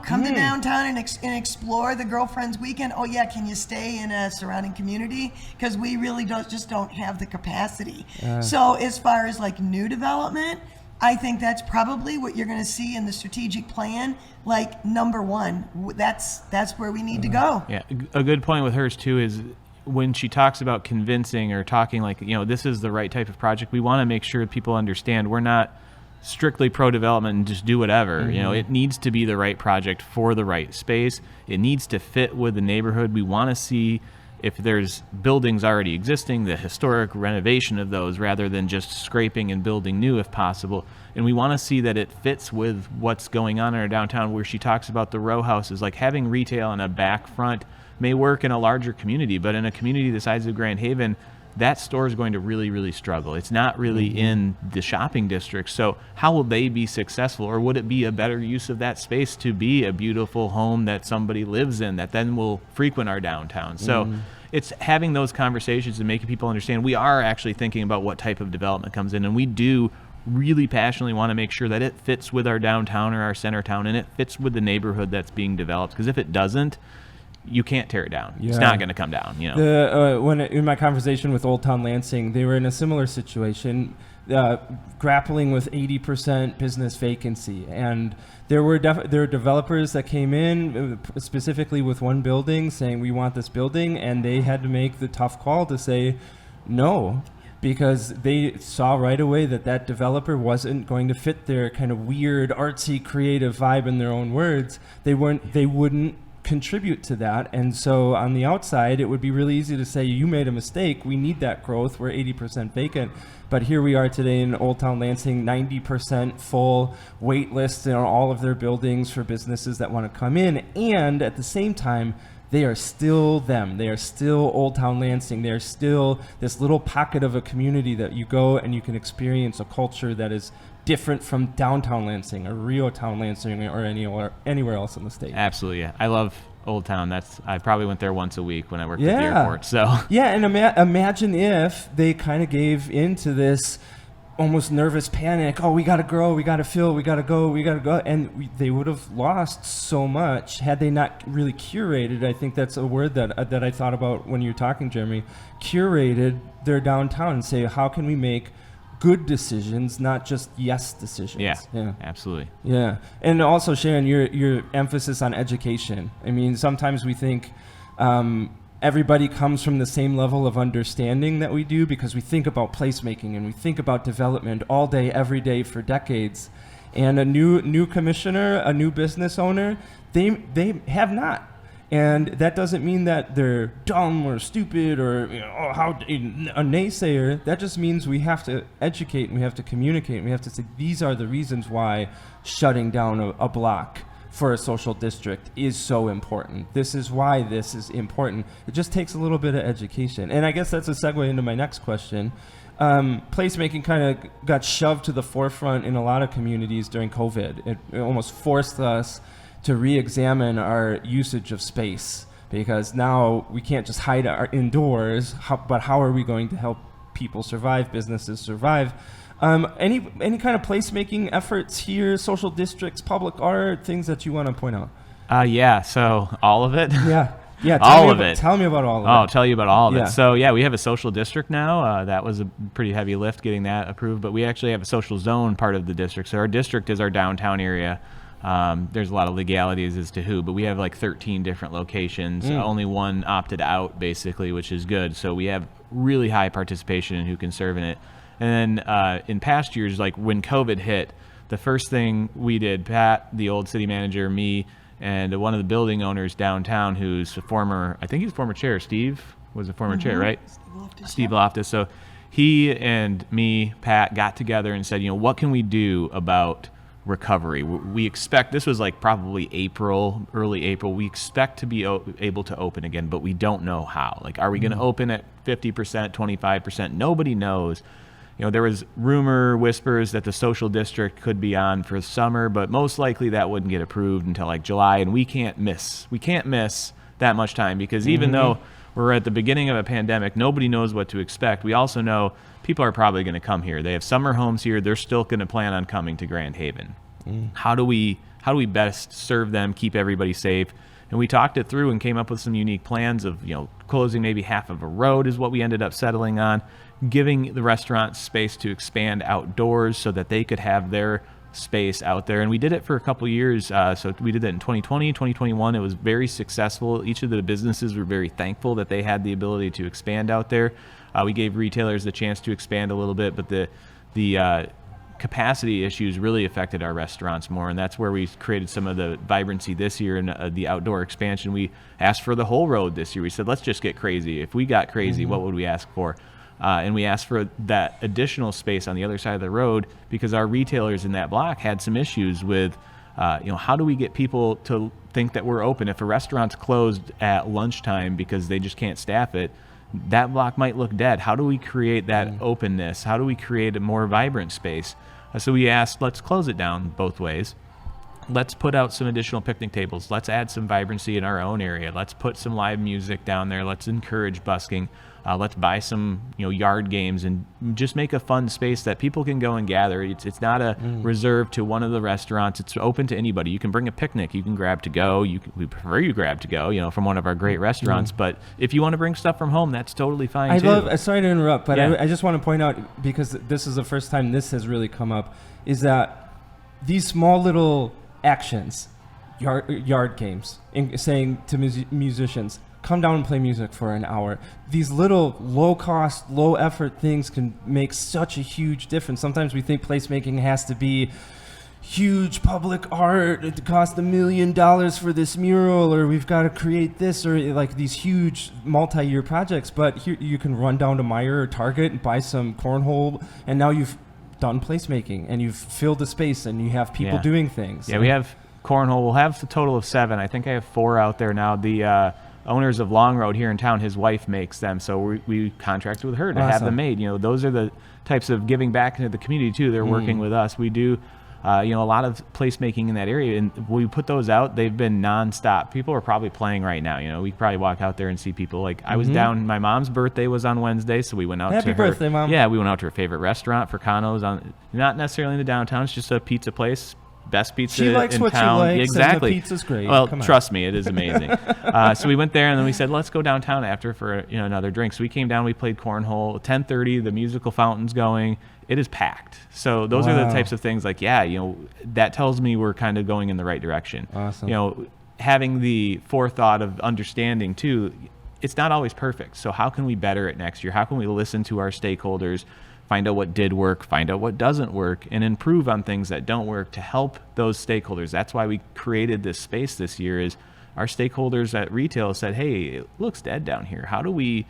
Come to downtown and explore the Girlfriends Weekend. Oh yeah, can you stay in a surrounding community? Because we really don't have the capacity. So as far as like new development, I think that's probably what you're going to see in the strategic plan. Like number one, that's where we need to go.
Yeah, a good point with hers too is when she talks about convincing or talking like, this is the right type of project, we want to make sure people understand we're not strictly pro-development and just do whatever. It needs to be the right project for the right space. It needs to fit with the neighborhood. We want to see if there's buildings already existing, the historic renovation of those rather than just scraping and building new if possible. And we want to see that it fits with what's going on in our downtown, where she talks about the row houses, like having retail in a back front may work in a larger community, but in a community the size of Grand Haven, that store is going to really, really struggle. It's not really in the shopping district. So how will they be successful? Or would it be a better use of that space to be a beautiful home that somebody lives in that then will frequent our downtown? So it's having those conversations and making people understand we are actually thinking about what type of development comes in. And we do really passionately want to make sure that it fits with our downtown or our center town and it fits with the neighborhood that's being developed. Because if it doesn't, you can't tear it down. Yeah. It's not going to come down.
When in my conversation with Old Town Lansing, they were in a similar situation, grappling with 80% business vacancy, and there were developers that came in specifically with one building, saying we want this building, and they had to make the tough call to say no, because they saw right away that developer wasn't going to fit their kind of weird, artsy, creative vibe, in their own words. They wouldn't contribute to that. And so on the outside, it would be really easy to say, you made a mistake, we need that growth, we're 80% vacant. But here we are today in Old Town Lansing, 90% full, wait lists in all of their buildings for businesses that want to come in. And at the same time, they are still them. They are still Old Town Lansing. They are still this little pocket of a community that you go and you can experience a culture that is different from downtown Lansing or Rio Town Lansing or anywhere else in the state.
Absolutely, yeah. I love Old Town. I probably went there once a week when I worked at the airport. So
yeah, and imagine if they kind of gave into this almost nervous panic. Oh, we got to grow, we got to fill, we got to go, and they would have lost so much had they not really curated. I think that's a word that I thought about when you were talking, Jeremy. Curated their downtown and say, how can we make good decisions, not just yes decisions.
Yeah, absolutely.
Yeah, and also Sharon, your emphasis on education. I mean, sometimes we think everybody comes from the same level of understanding that we do because we think about placemaking and we think about development all day, every day for decades. And a new commissioner, a new business owner, they have not. And that doesn't mean that they're dumb or stupid or a naysayer. That just means we have to educate and we have to communicate and we have to say these are the reasons why shutting down a block for a social district is so important. This is why this is important. It just takes a little bit of education. And I guess that's a segue into my next question. Placemaking kind of got shoved to the forefront in a lot of communities during COVID. It almost forced us to re-examine our usage of space, because now we can't just hide indoors, but how are we going to help people survive, businesses survive? Any kind of placemaking efforts here, social districts, public art, things that you want to point out?
Yeah, so all of it.
Yeah. Yeah,
all of it.
Tell me about all of
I'll
it.
tell you about all of
Yeah.
it. So yeah, we have a social district now. That was a pretty heavy lift getting that approved, but we actually have a social zone part of the district. So our district is our downtown area. There's a lot of legalities as to who, but we have like 13 different locations. Only one opted out, basically, which is good. So we have really high participation in who can serve in it. And then in past years, like when COVID hit, the first thing we did, Pat, the old city manager, me, and one of the building owners downtown, who's a former, I think he's former chair, Steve was a former chair, right? Steve Loftus. So he and me, Pat, got together and said, what can we do about recovery? We expect, this was like probably April, early April, we expect to be able to open again, but we don't know how. Like, are we going to open at 50%, 25%? Nobody knows. There was whispers that the social district could be on for summer, but most likely that wouldn't get approved until like July, and we can't miss that much time, because even though we're at the beginning of a pandemic, nobody knows what to expect. We also know people are probably going to come here. They have summer homes here. They're still going to plan on coming to Grand Haven. How do we best serve them, keep everybody safe? And we talked it through and came up with some unique plans of, closing maybe half of a road is what we ended up settling on, giving the restaurants space to expand outdoors so that they could have their space out there. And we did it for a couple of years. So we did that in 2020, 2021. It was very successful. Each of the businesses were very thankful that they had the ability to expand out there. We gave retailers the chance to expand a little bit, but the capacity issues really affected our restaurants more, and that's where we created some of the vibrancy this year and the outdoor expansion. We asked for the whole road this year. We said, let's just get crazy. If we got crazy, what would we ask for? And we asked for that additional space on the other side of the road because our retailers in that block had some issues with, how do we get people to think that we're open? If a restaurant's closed at lunchtime because they just can't staff it, that block might look dead. How do we create that openness? How do we create a more vibrant space? So we asked, let's close it down both ways. Let's put out some additional picnic tables. Let's add some vibrancy in our own area. Let's put some live music down there. Let's encourage busking. Let's buy some, yard games and just make a fun space that people can go and gather. It's not a reserved to one of the restaurants. It's open to anybody. You can bring a picnic. You can grab to go. We prefer you grab to go, from one of our great restaurants. But if you want to bring stuff from home, that's totally fine too.
Sorry to interrupt, but
Yeah.
I just want to point out, because this is the first time this has really come up, is that these small little actions, yard games, saying to musicians, come down and play music for an hour. These little low-cost, low-effort things can make such a huge difference. Sometimes we think placemaking has to be huge public art. It costs $1 million for this mural, or we've got to create this, or like these huge multi-year projects. But here you can run down to Meijer or Target and buy some cornhole, and now you've done placemaking and you've filled the space and you have people doing things.
Yeah, we have cornhole. We'll have a total of 7. I think I have 4 out there now. The owners of Long Road here in town, his wife makes them, so we contracted with her to have them made. Those are the types of giving back into the community too. They're working with us. We do a lot of placemaking in that area, and we put those out. They've been nonstop. People are probably playing right now. We probably walk out there and see people. Like I was down. My mom's birthday was on Wednesday, so we went out.
Happy
to her.
birthday, Mom!
Yeah, we went out to her favorite restaurant for Cano's not necessarily in the downtown. It's just a pizza place. Best pizza
she likes
in
what
town.
She likes,
exactly.
And the pizza's great.
Well,
Come on.
trust me, it is amazing. So we went there, and then we said, let's go downtown after for another drink. So we came down, we played cornhole. 10:30, the musical fountain's going. It is packed. So those are the types of things like, that tells me we're kind of going in the right direction.
Awesome.
Having the forethought of understanding too, it's not always perfect. So how can we better it next year? How can we listen to our stakeholders, find out what did work, find out what doesn't work, and improve on things that don't work to help those stakeholders? That's why we created this space this year. Is our stakeholders at retail said, hey, it looks dead down here. How do we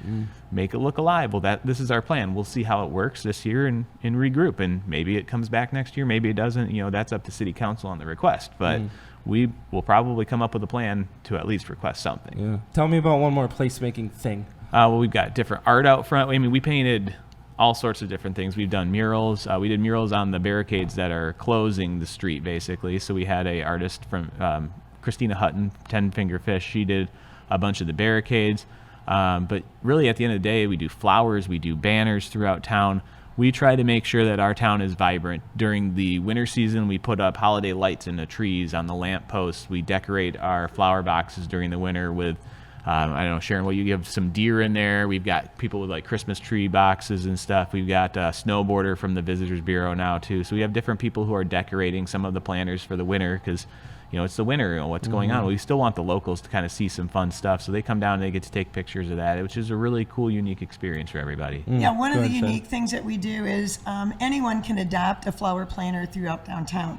make it look alive? Well, this is our plan. We'll see how it works this year and regroup. And maybe it comes back next year. Maybe it doesn't. That's up to city council on the request. But we will probably come up with a plan to at least request something.
Yeah. Tell me about one more placemaking thing.
Well, we've got different art out front. We painted all sorts of different things. We've done murals. We did murals on the barricades that are closing the street, basically. So we had a artist from Christina Hutton, 10 Finger Fish. She did a bunch of the barricades. But really, at the end of the day, we do flowers. We do banners throughout town. We try to make sure that our town is vibrant. During the winter season, we put up holiday lights in the trees, on the lamp posts. We decorate our flower boxes during the winter with I don't know, Sharon, what you have some deer in there. We've got people with like Christmas tree boxes and stuff. We've got a snowboarder from the Visitors Bureau now too. So we have different people who are decorating some of the planters for the winter because, it's the winter, what's going on. We still want the locals to kind of see some fun stuff. So they come down and they get to take pictures of that, which is a really cool, unique experience for everybody.
Yeah, one of the
Go ahead, Seth.
unique things that we do is anyone can adopt a flower planter throughout downtown.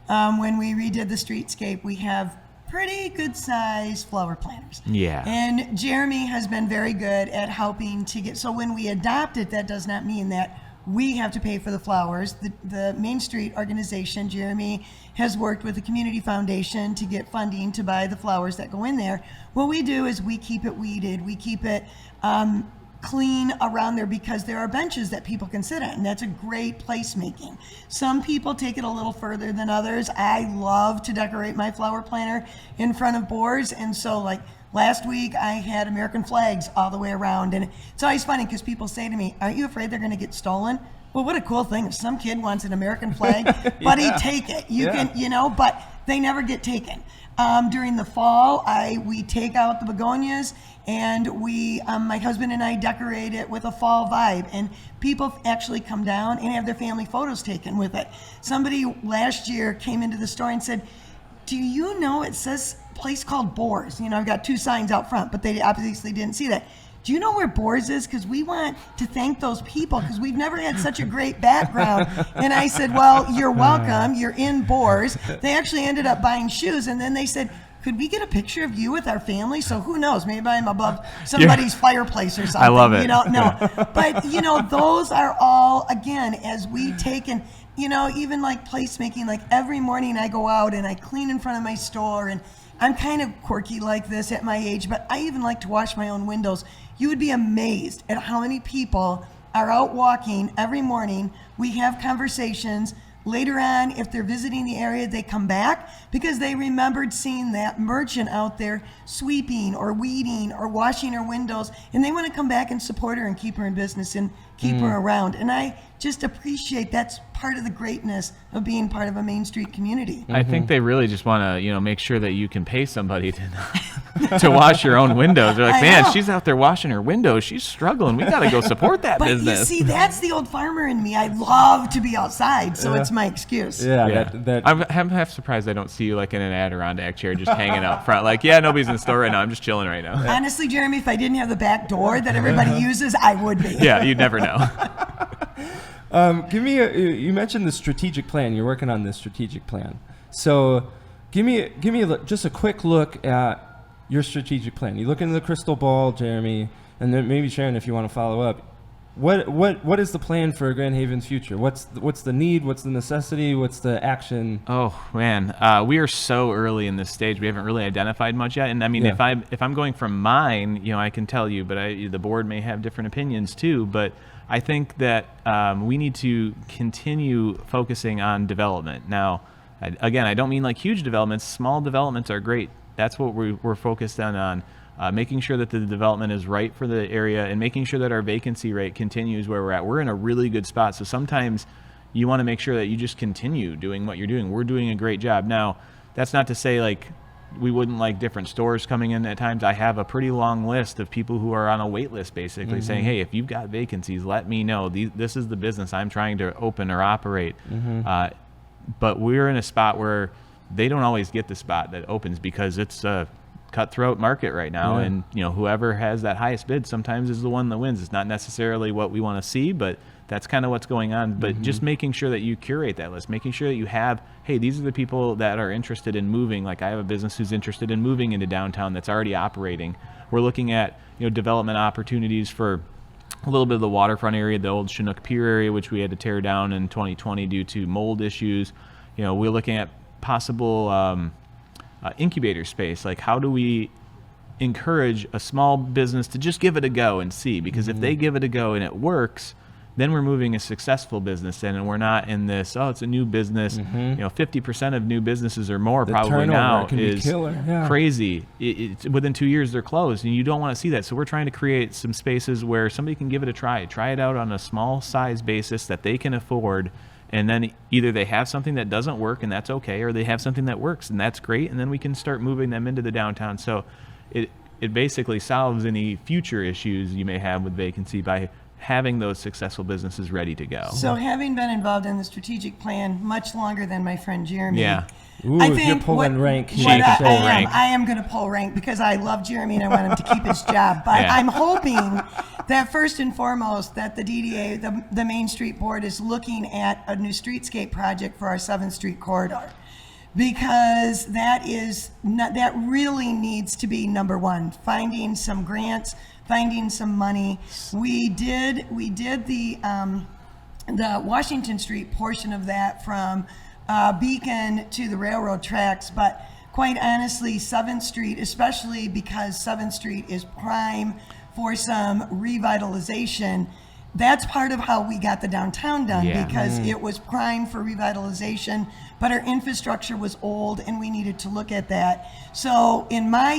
When we redid the streetscape, we have pretty good sized flower planters.
Yeah.
And Jeremy has been very good at helping to get, so when we adopt it, that does not mean that we have to pay for the flowers. The Main Street organization, Jeremy, has worked with the Community Foundation to get funding to buy the flowers that go in there. What we do is we keep it weeded, we keep it clean around there because there are benches that people can sit at, and that's a great placemaking. Some people take it a little further than others. I love to decorate my flower planter in front of boards, and so like last week I had American flags all the way around, and it's always funny because people say to me, aren't you afraid they're going to get stolen? Well, what a cool thing. If some kid wants an American flag, buddy, take it. You can, but they never get taken. During the fall, we take out the begonias and my husband and I decorate it with a fall vibe, and people actually come down and have their family photos taken with it. Somebody last year came into the store and said, do you know it says place called Boars? I've got 2 signs out front, but they obviously didn't see that. Do you know where Boars is? Because we want to thank those people because we've never had such a great background. And I said, well, you're welcome. You're in Boars. They actually ended up buying shoes. And then they said, could we get a picture of you with our family? So who knows? Maybe I'm above somebody's fireplace or something.
I love it.
No. But, those are all, again, as we take and, even like placemaking, like every morning I go out and I clean in front of my store, and I'm kind of quirky like this at my age, but I even like to wash my own windows. You would be amazed at how many people are out walking every morning. We have conversations. Later on, if they're visiting the area, they come back because they remembered seeing that merchant out there sweeping or weeding or washing her windows, and they want to come back and support her and keep her in business and keep her around. And I just appreciate that's part of the greatness of being part of a Main Street community.
I think they really just want to, make sure that you can pay somebody to wash your own windows. They're like,
I
man,
know.
she's out there washing her windows. She's struggling. We got to go support that
But
business.
you see, that's the old farmer in me. I love to be outside, so it's my excuse.
Yeah,
I'm half surprised I don't see you like in an Adirondack chair just hanging out front. Like, yeah, nobody's in the store right now. I'm just chilling right now.
Honestly, Jeremy, if I didn't have the back door that everybody uses, I would be.
Yeah, you'd never know.
Give me you mentioned the strategic plan. You're working on this strategic plan. So give me just a quick look at your strategic plan. You look into the crystal ball, Jeremy, and then maybe Sharon, if you want to follow up. What is the plan for Grand Haven's future? What's the need? What's the necessity? What's the action?
Oh man, we are so early in this stage. We haven't really identified much yet. And I mean,
Yeah.
if I'm going from mine, I can tell you, but the board may have different opinions too. But I think that we need to continue focusing on development. Now, again, I don't mean like huge developments. Small developments are great. That's what we're focused on. Making sure that the development is right for the area and making sure that our vacancy rate continues where we're at. We're in a really good spot. So sometimes you want to make sure that you just continue doing what you're doing. We're doing a great job. Now, that's not to say like we wouldn't like different stores coming in at times. I have a pretty long list of people who are on a wait list basically saying, hey, if you've got vacancies, let me know. This is the business I'm trying to open or operate. But we're in a spot where they don't always get the spot that opens because it's a cutthroat market right now.
Yeah.
And whoever has that highest bid sometimes is the one that wins. It's not necessarily what we want to see, but that's kind of what's going on. But just making sure that you curate that list, making sure that you have, hey, these are the people that are interested in moving. Like I have a business who's interested in moving into downtown that's already operating. We're looking at development opportunities for a little bit of the waterfront area, the old Chinook Pier area, which we had to tear down in 2020 due to mold issues. We're looking at possible incubator space. Like how do we encourage a small business to just give it a go and see? Because if they give it a go and it works, then we're moving a successful business in, and we're not in this, it's a new business. 50% of new businesses or more
The
probably
turnover
now
can be
is
killer, yeah.
crazy. It's within 2 years they're closed, and you don't want to see that. So we're trying to create some spaces where somebody can give it a try it out on a small size basis that they can afford, and then either they have something that doesn't work and that's okay, or they have something that works and that's great, and then we can start moving them into the downtown. So it basically solves any future issues you may have with vacancy by having those successful businesses ready to go.
So having been involved in the strategic plan much longer than my friend Jeremy,
Yeah.
Ooh,
I
you're
think
pulling rank
She
here.
could pull rank.
I am going to pull rank because I love Jeremy and I want him to keep his job. But
Yeah.
I'm hoping that first and foremost that the DDA, the Main Street Board, is looking at a new streetscape project for our 7th Street corridor, because that really needs to be number one. Finding some grants, finding some money. We did the Washington Street portion of that from Beacon to the railroad tracks, but quite honestly, 7th Street, especially because 7th Street is prime for some revitalization, that's part of how we got the downtown done,
Yeah.
because it was prime for revitalization, but our infrastructure was old and we needed to look at that. So in my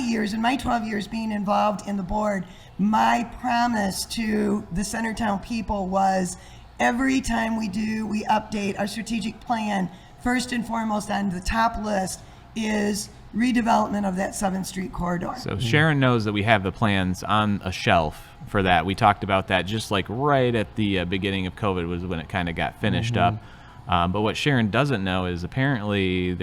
12 years being involved in the board, my promise to the Centertown people was every time we update our strategic plan, first and foremost on the top list is redevelopment of that 7th Street corridor.
So Sharon knows that we have the plans on a shelf for that. We talked about that just like right at the beginning of COVID was when it kind of got finished up. But what Sharon doesn't know is apparently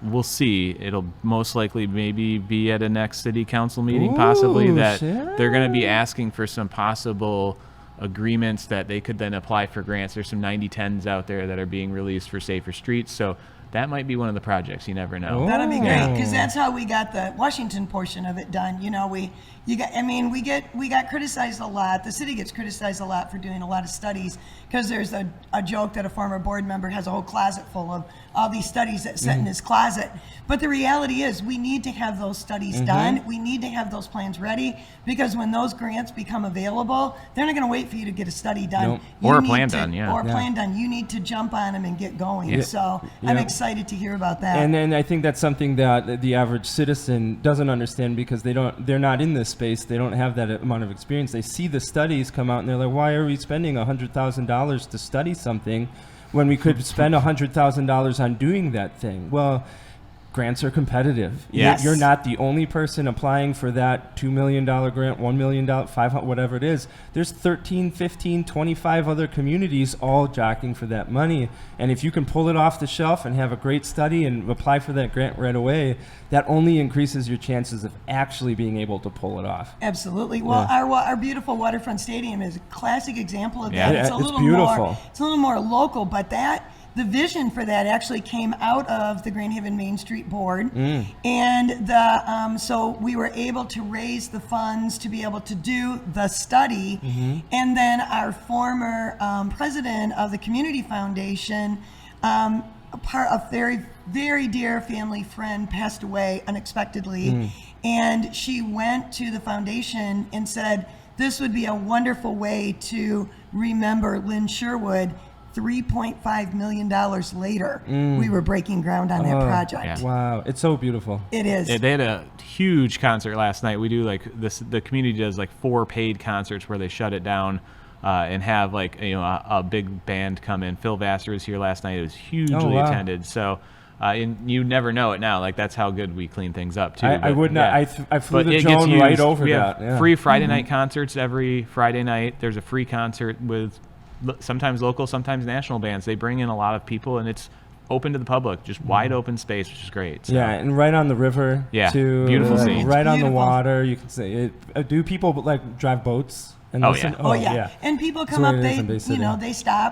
we'll see, it'll most likely maybe be at a next city council meeting, possibly,
Ooh,
that
Sharon.
they're going to be asking for some possible agreements that they could then apply for grants. There's some 9010s out there that are being released for safer streets. So that might be one of the projects. You never know.
That'll be great, because
Oh.
that's how we got the Washington portion of it done. You know, we got criticized a lot. The city gets criticized a lot for doing a lot of studies, because there's a joke that a former board member has a whole closet full of all these studies that sit in his closet. But the reality is we need to have those studies done. We need to have those plans ready, because when those grants become available, they're not going to wait for you to get a study done.
Nope.
You
Or a
need
plan
to-
done, yeah.
Or a
Yeah.
plan done. You need to jump on them and get going.
Yeah.
So I'm
Yeah.
excited to hear about that.
And then I think that's something that the average citizen doesn't understand, because they're not in this space. They don't have that amount of experience. They see the studies come out and they're like, why are we spending $100,000 to study something when we could spend $100,000 on doing that thing? Well, grants are competitive.
Yes.
You're not the only person applying for that $2 million grant, $1 million, $500, whatever it is. There's 13, 15, 25 other communities all jockeying for that money. And if you can pull it off the shelf and have a great study and apply for that grant right away, that only increases your chances of actually being able to pull it off.
Absolutely. Well, our beautiful waterfront stadium is a classic example of
Yeah.
that.
Yeah, it's beautiful.
It's a little more local, but the vision for that actually came out of the Grand Haven Main Street Board, and so we were able to raise the funds to be able to do the study, and then our former president of the Community Foundation, a very, very dear family friend, passed away unexpectedly, and she went to the foundation and said, this would be a wonderful way to remember Lynn Sherwood. $3.5 million later, we were breaking ground on that project.
Yeah.
Wow, it's so beautiful.
It is.
They had a huge concert last night. We do like this. The community does like 4 paid concerts where they shut it down and have like a big band come in. Phil Vassar was here last night. It was hugely
wow.
attended. So and you never know it now. Like that's how good we clean things up too.
I
But,
would not.
yeah.
I flew
But
the
it gets
drone right
used.
over
We
that.
have
Yeah.
free Friday night concerts every Friday night. There's a free concert with sometimes local, sometimes national bands. They bring in a lot of people, and it's open to the public, just wide open space, which is great. So.
Yeah, and right on the river.
Yeah,
too.
beautiful
like,
scene.
Right on the
Beautiful.
water. You can say it. Do people like drive boats and
Oh,
listen?
yeah.
Oh yeah. And people come
That's
up.
what it is in Bay City.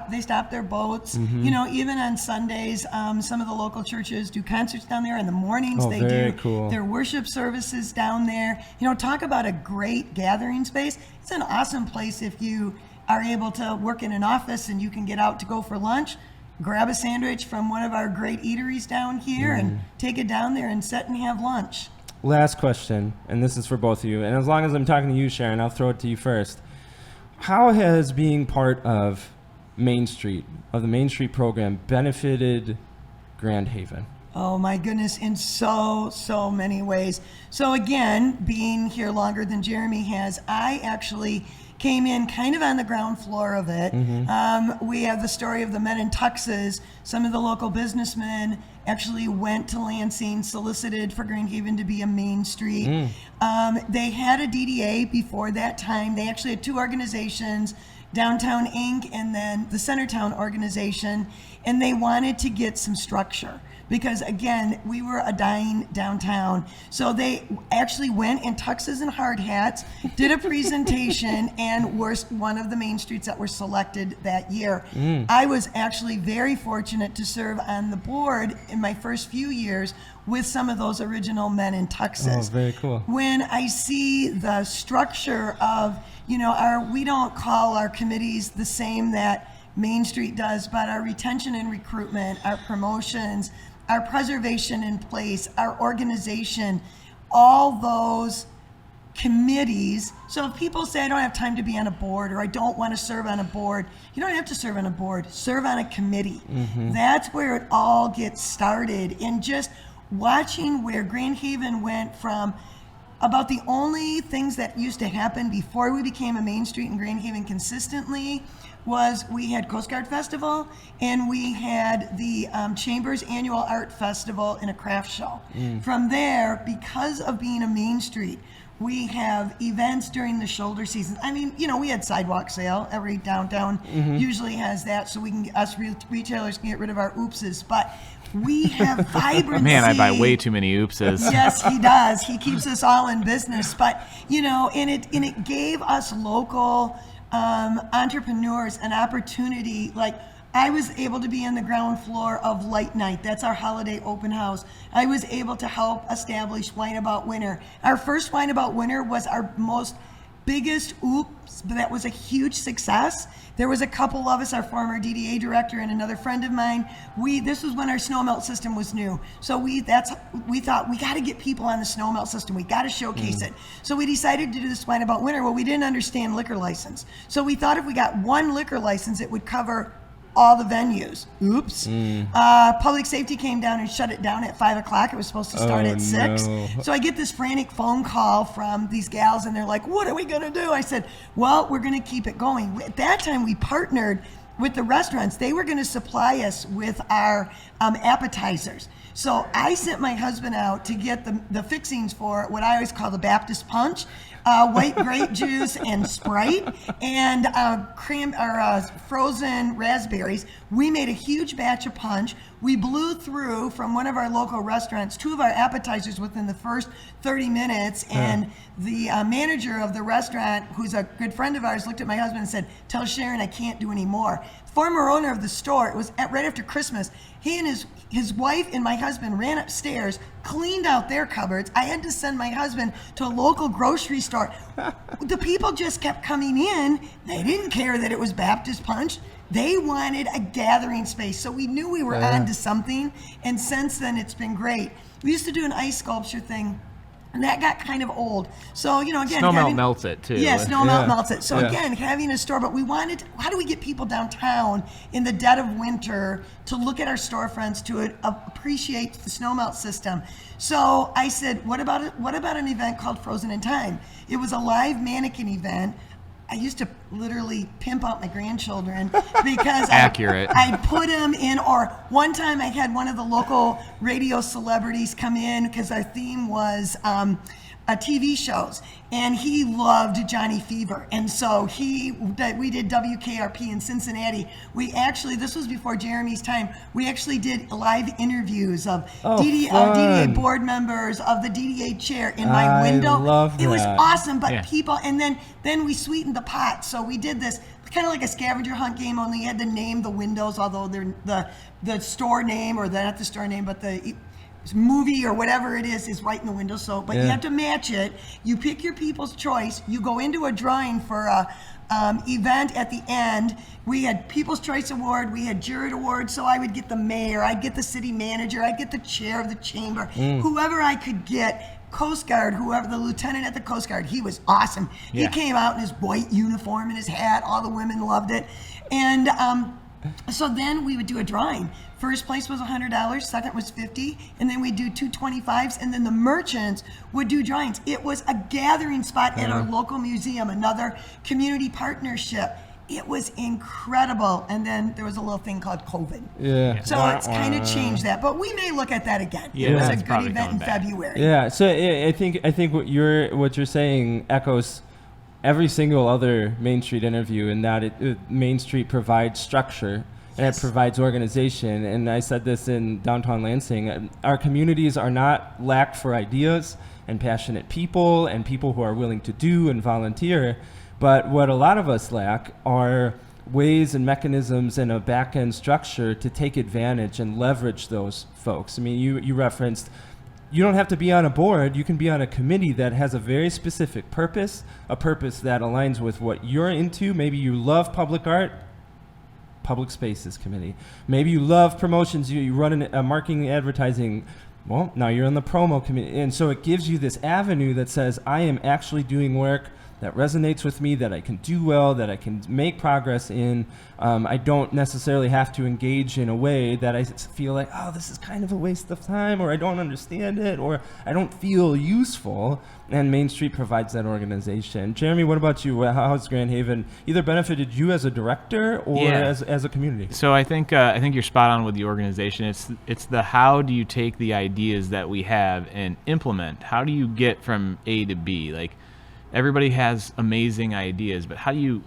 They stop their boats. Even on Sundays, some of the local churches do concerts down there. In the mornings,
Oh,
they
very
do
cool.
their worship services down there. Talk about a great gathering space. It's an awesome place if you are able to work in an office and you can get out to go for lunch. Grab a sandwich from one of our great eateries down here and take it down there and sit and have lunch.
Last question, and this is for both of you. And as long as I'm talking to you, Sharon, I'll throw it to you first. How has being part of Main Street, of the Main Street program, benefited Grand Haven?
Oh my goodness, in so many ways. So again, being here longer than Jeremy has, I actually came in kind of on the ground floor of it. We have the story of the men in tuxes. Some of the local businessmen actually went to Lansing, solicited for Grand Haven to be a main street. They had a DDA before that time. They actually had two organizations, Downtown Inc. and then the Centertown organization, and they wanted to get some structure because, again, we were a dying downtown. So they actually went in tuxes and hard hats, did a presentation, and were one of the main streets that were selected that year. I was actually very fortunate to serve on the board in my first few years with some of those original men in tuxes.
Oh, very cool.
When I see the structure of, we don't call our committees the same that Main Street does, but our retention and recruitment, our promotions, our preservation in place, our organization, all those committees. So if people say, I don't have time to be on a board, or I don't want to serve on a board, you don't have to serve on a board, serve on a committee. That's where it all gets started. And just watching where Grand Haven went from about the only things that used to happen before we became a main street in Grand Haven consistently was we had Coast Guard Festival and we had the Chamber's Annual Art Festival and a craft show. From there, because of being a main street, we have events during the shoulder season. I mean, we had sidewalk sale. Every downtown usually has that, so we can retailers can get rid of our oopses. But we have vibrancy.
Man, I buy way too many oopses.
Yes, he does. He keeps us all in business. But and it gave us local entrepreneurs an opportunity. Like, I was able to be on the ground floor of Light Night. That's our holiday open house. I was able to help establish Wine About Winter. Our first Wine About Winter was our biggest oops, but that was a huge success. There was a couple of us, our former DDA director and another friend of mine. This was when our snow melt system was new. So we thought we got to get people on the snow melt system. We got to showcase it. So we decided to do this Wine About Winter. Well, we didn't understand liquor license. So we thought if we got one liquor license, it would cover all the venues. Oops. Public safety came down and shut it down at 5 o'clock. It was supposed to start at 6.
No.
So I get this frantic phone call from these gals and they're like, what are we going to do? I said, well, we're going to keep it going. At that time, we partnered with the restaurants. They were going to supply us with our appetizers. So I sent my husband out to get the fixings for what I always call the Baptist punch. White grape juice and Sprite and frozen raspberries. We made a huge batch of punch. We blew through from one of our local restaurants 2 of our appetizers within the first 30 minutes. And the manager of the restaurant, who's a good friend of ours, looked at my husband and said, tell Sharon I can't do any more. Former owner of the store, it was right after Christmas, he and his wife and my husband ran upstairs, cleaned out their cupboards. I had to send my husband to a local grocery store. The people just kept coming in. They didn't care that it was Baptist Punch. They wanted a gathering space. So we knew we were on to something. And since then, it's been great. We used to do an ice sculpture thing. And that got kind of old. So, again,
Snow melt melts it too.
Yeah, snow melt melts it. So again, having a store, but we wanted, how do we get people downtown in the dead of winter to look at our storefronts, to appreciate the snow melt system? So I said, what about an event called Frozen in Time? It was a live mannequin event. I used to literally pimp out my grandchildren because
Accurate.
I'd put them in, or one time I had one of the local radio celebrities come in because our theme was TV shows, and he loved Johnny Fever, and so we did WKRP in Cincinnati. We actually, this was before Jeremy's time, we actually did live interviews of DDA board members, of the DDA chair in my window.
I love
It was
that.
awesome, but people, and then we sweetened the pot, so we did this kind of like a scavenger hunt game, only you had to name the windows, although they're the store name, or not the store name, but the movie or whatever it is right in the window. So, but you have to match it. You pick your people's choice. You go into a drawing for a event at the end. We had People's Choice Award. We had Jury Award. So I would get the mayor. I'd get the city manager. I'd get the chair of the chamber. Whoever I could get. Coast Guard, whoever, the lieutenant at the Coast Guard, he was awesome. He came out in his white uniform and his hat. All the women loved it. And So then we would do a drawing. First place was $100, second was $50, and then we'd do two 25s, and then the merchants would do drawings. It was a gathering spot at our local museum, another community partnership. It was incredible. And then there was a little thing called COVID.
Yeah.
So it's kind of changed that, but we may look at that again.
Yeah,
It was a
that's
good
probably
event in
going back.
February.
Yeah. So I think what you're saying echoes every single other Main Street interview, in that Main Street provides structure and it provides organization. And I said this in downtown Lansing: our communities are not lack for ideas and passionate people and people who are willing to do and volunteer. But what a lot of us lack are ways and mechanisms and a back-end structure to take advantage and leverage those folks. I mean, you referenced, you don't have to be on a board. You can be on a committee that has a very specific purpose, a purpose that aligns with what you're into. Maybe you love public art, public spaces committee. Maybe you love promotions, you run a marketing advertising. Well, now you're on the promo committee. And so it gives you this avenue that says, I am actually doing work that resonates with me, that I can do well, that I can make progress in. I don't necessarily have to engage in a way that I feel like, oh, this is kind of a waste of time, or I don't understand it, or I don't feel useful. And Main Street provides that organization. Jeremy, what about you? How has Grand Haven either benefited you as a director or
Yeah.
as a community?
So I think you're spot on with the organization. It's the how do you take the ideas that we have and implement? How do you get from A to B? Like, everybody has amazing ideas, but how do you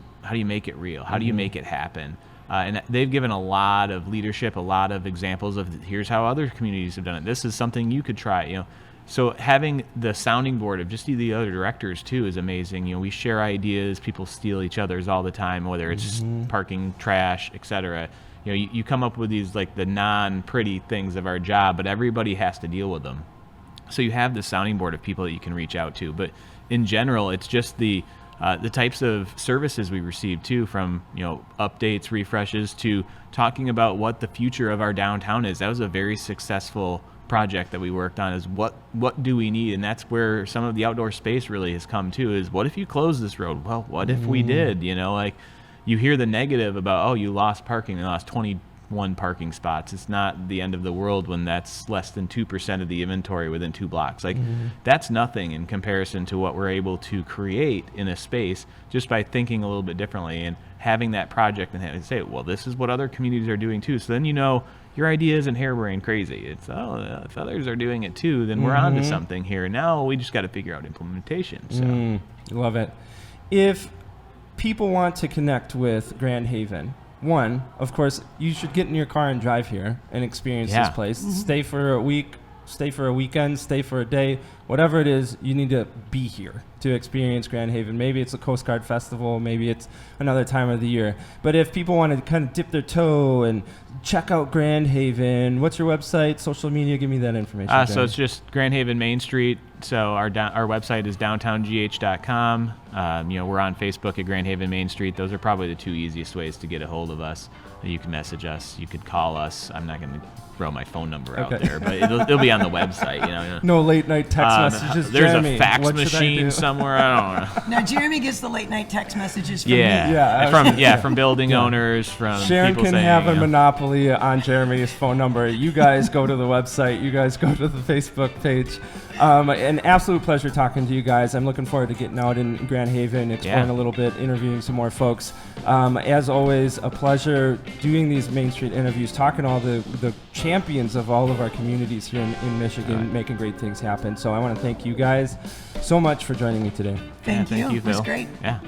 make it real? How do you make it happen? And they've given a lot of leadership, a lot of examples of here's how other communities have done it. This is something you could try. You know, so having the sounding board of just the other directors too is amazing. You know, we share ideas. People steal each other's all the time, whether it's parking, trash, etc. You know, you come up with these like the non-pretty things of our job, but everybody has to deal with them. So you have the sounding board of people that you can reach out to, but in general, it's just the types of services we receive too, from updates, refreshes, to talking about what the future of our downtown is. That was a very successful project that we worked on. Is what do we need, and that's where some of the outdoor space really has come to. Is what if you close this road? Well, what if we did? Like you hear the negative about, oh, you lost parking, you lost 21 parking spots. It's not the end of the world when that's less than 2% of the inventory within 2 blocks. Like that's nothing in comparison to what we're able to create in a space just by thinking a little bit differently and having that project and having to say, well, this is what other communities are doing too. So then your idea isn't harebrained crazy. It's, if others are doing it too, then we're onto something here. Now we just got to figure out implementation. So
Love it. If people want to connect with Grand Haven, one, of course, you should get in your car and drive here and experience this place. Stay for a week, stay for a weekend, stay for a day, whatever it is, you need to be here to experience Grand Haven. Maybe it's a Coast Guard Festival, maybe it's another time of the year. But if people want to kind of dip their toe and check out Grand Haven, what's your website, social media? Give me that information.
So it's just Grand Haven Main Street. So our website is downtowngh.com. We're on Facebook at Grand Haven Main Street. Those are probably the 2 easiest ways to get a hold of us. You can message us. You could call us. I'm not going to throw my phone number out there, but it'll be on the website.
No late night text messages.
There's
Jeremy,
a fax
what should I
machine
do?
somewhere. I don't know.
Now, Jeremy gets the late night text messages from me.
From building owners, from
Sharon
people
can
saying,
have a monopoly on Jeremy's phone number. You guys go to the website. You guys go to the Facebook page. An absolute pleasure talking to you guys. I'm looking forward to getting out in Grand Haven, exploring a little bit, interviewing some more folks. As always, a pleasure doing these Main Street interviews, talking to all the champions of all of our communities here in Michigan, making great things happen. So I want to thank you guys so much for joining me today.
Thank you.
Thank you,
It was
Phil.
great.
Yeah.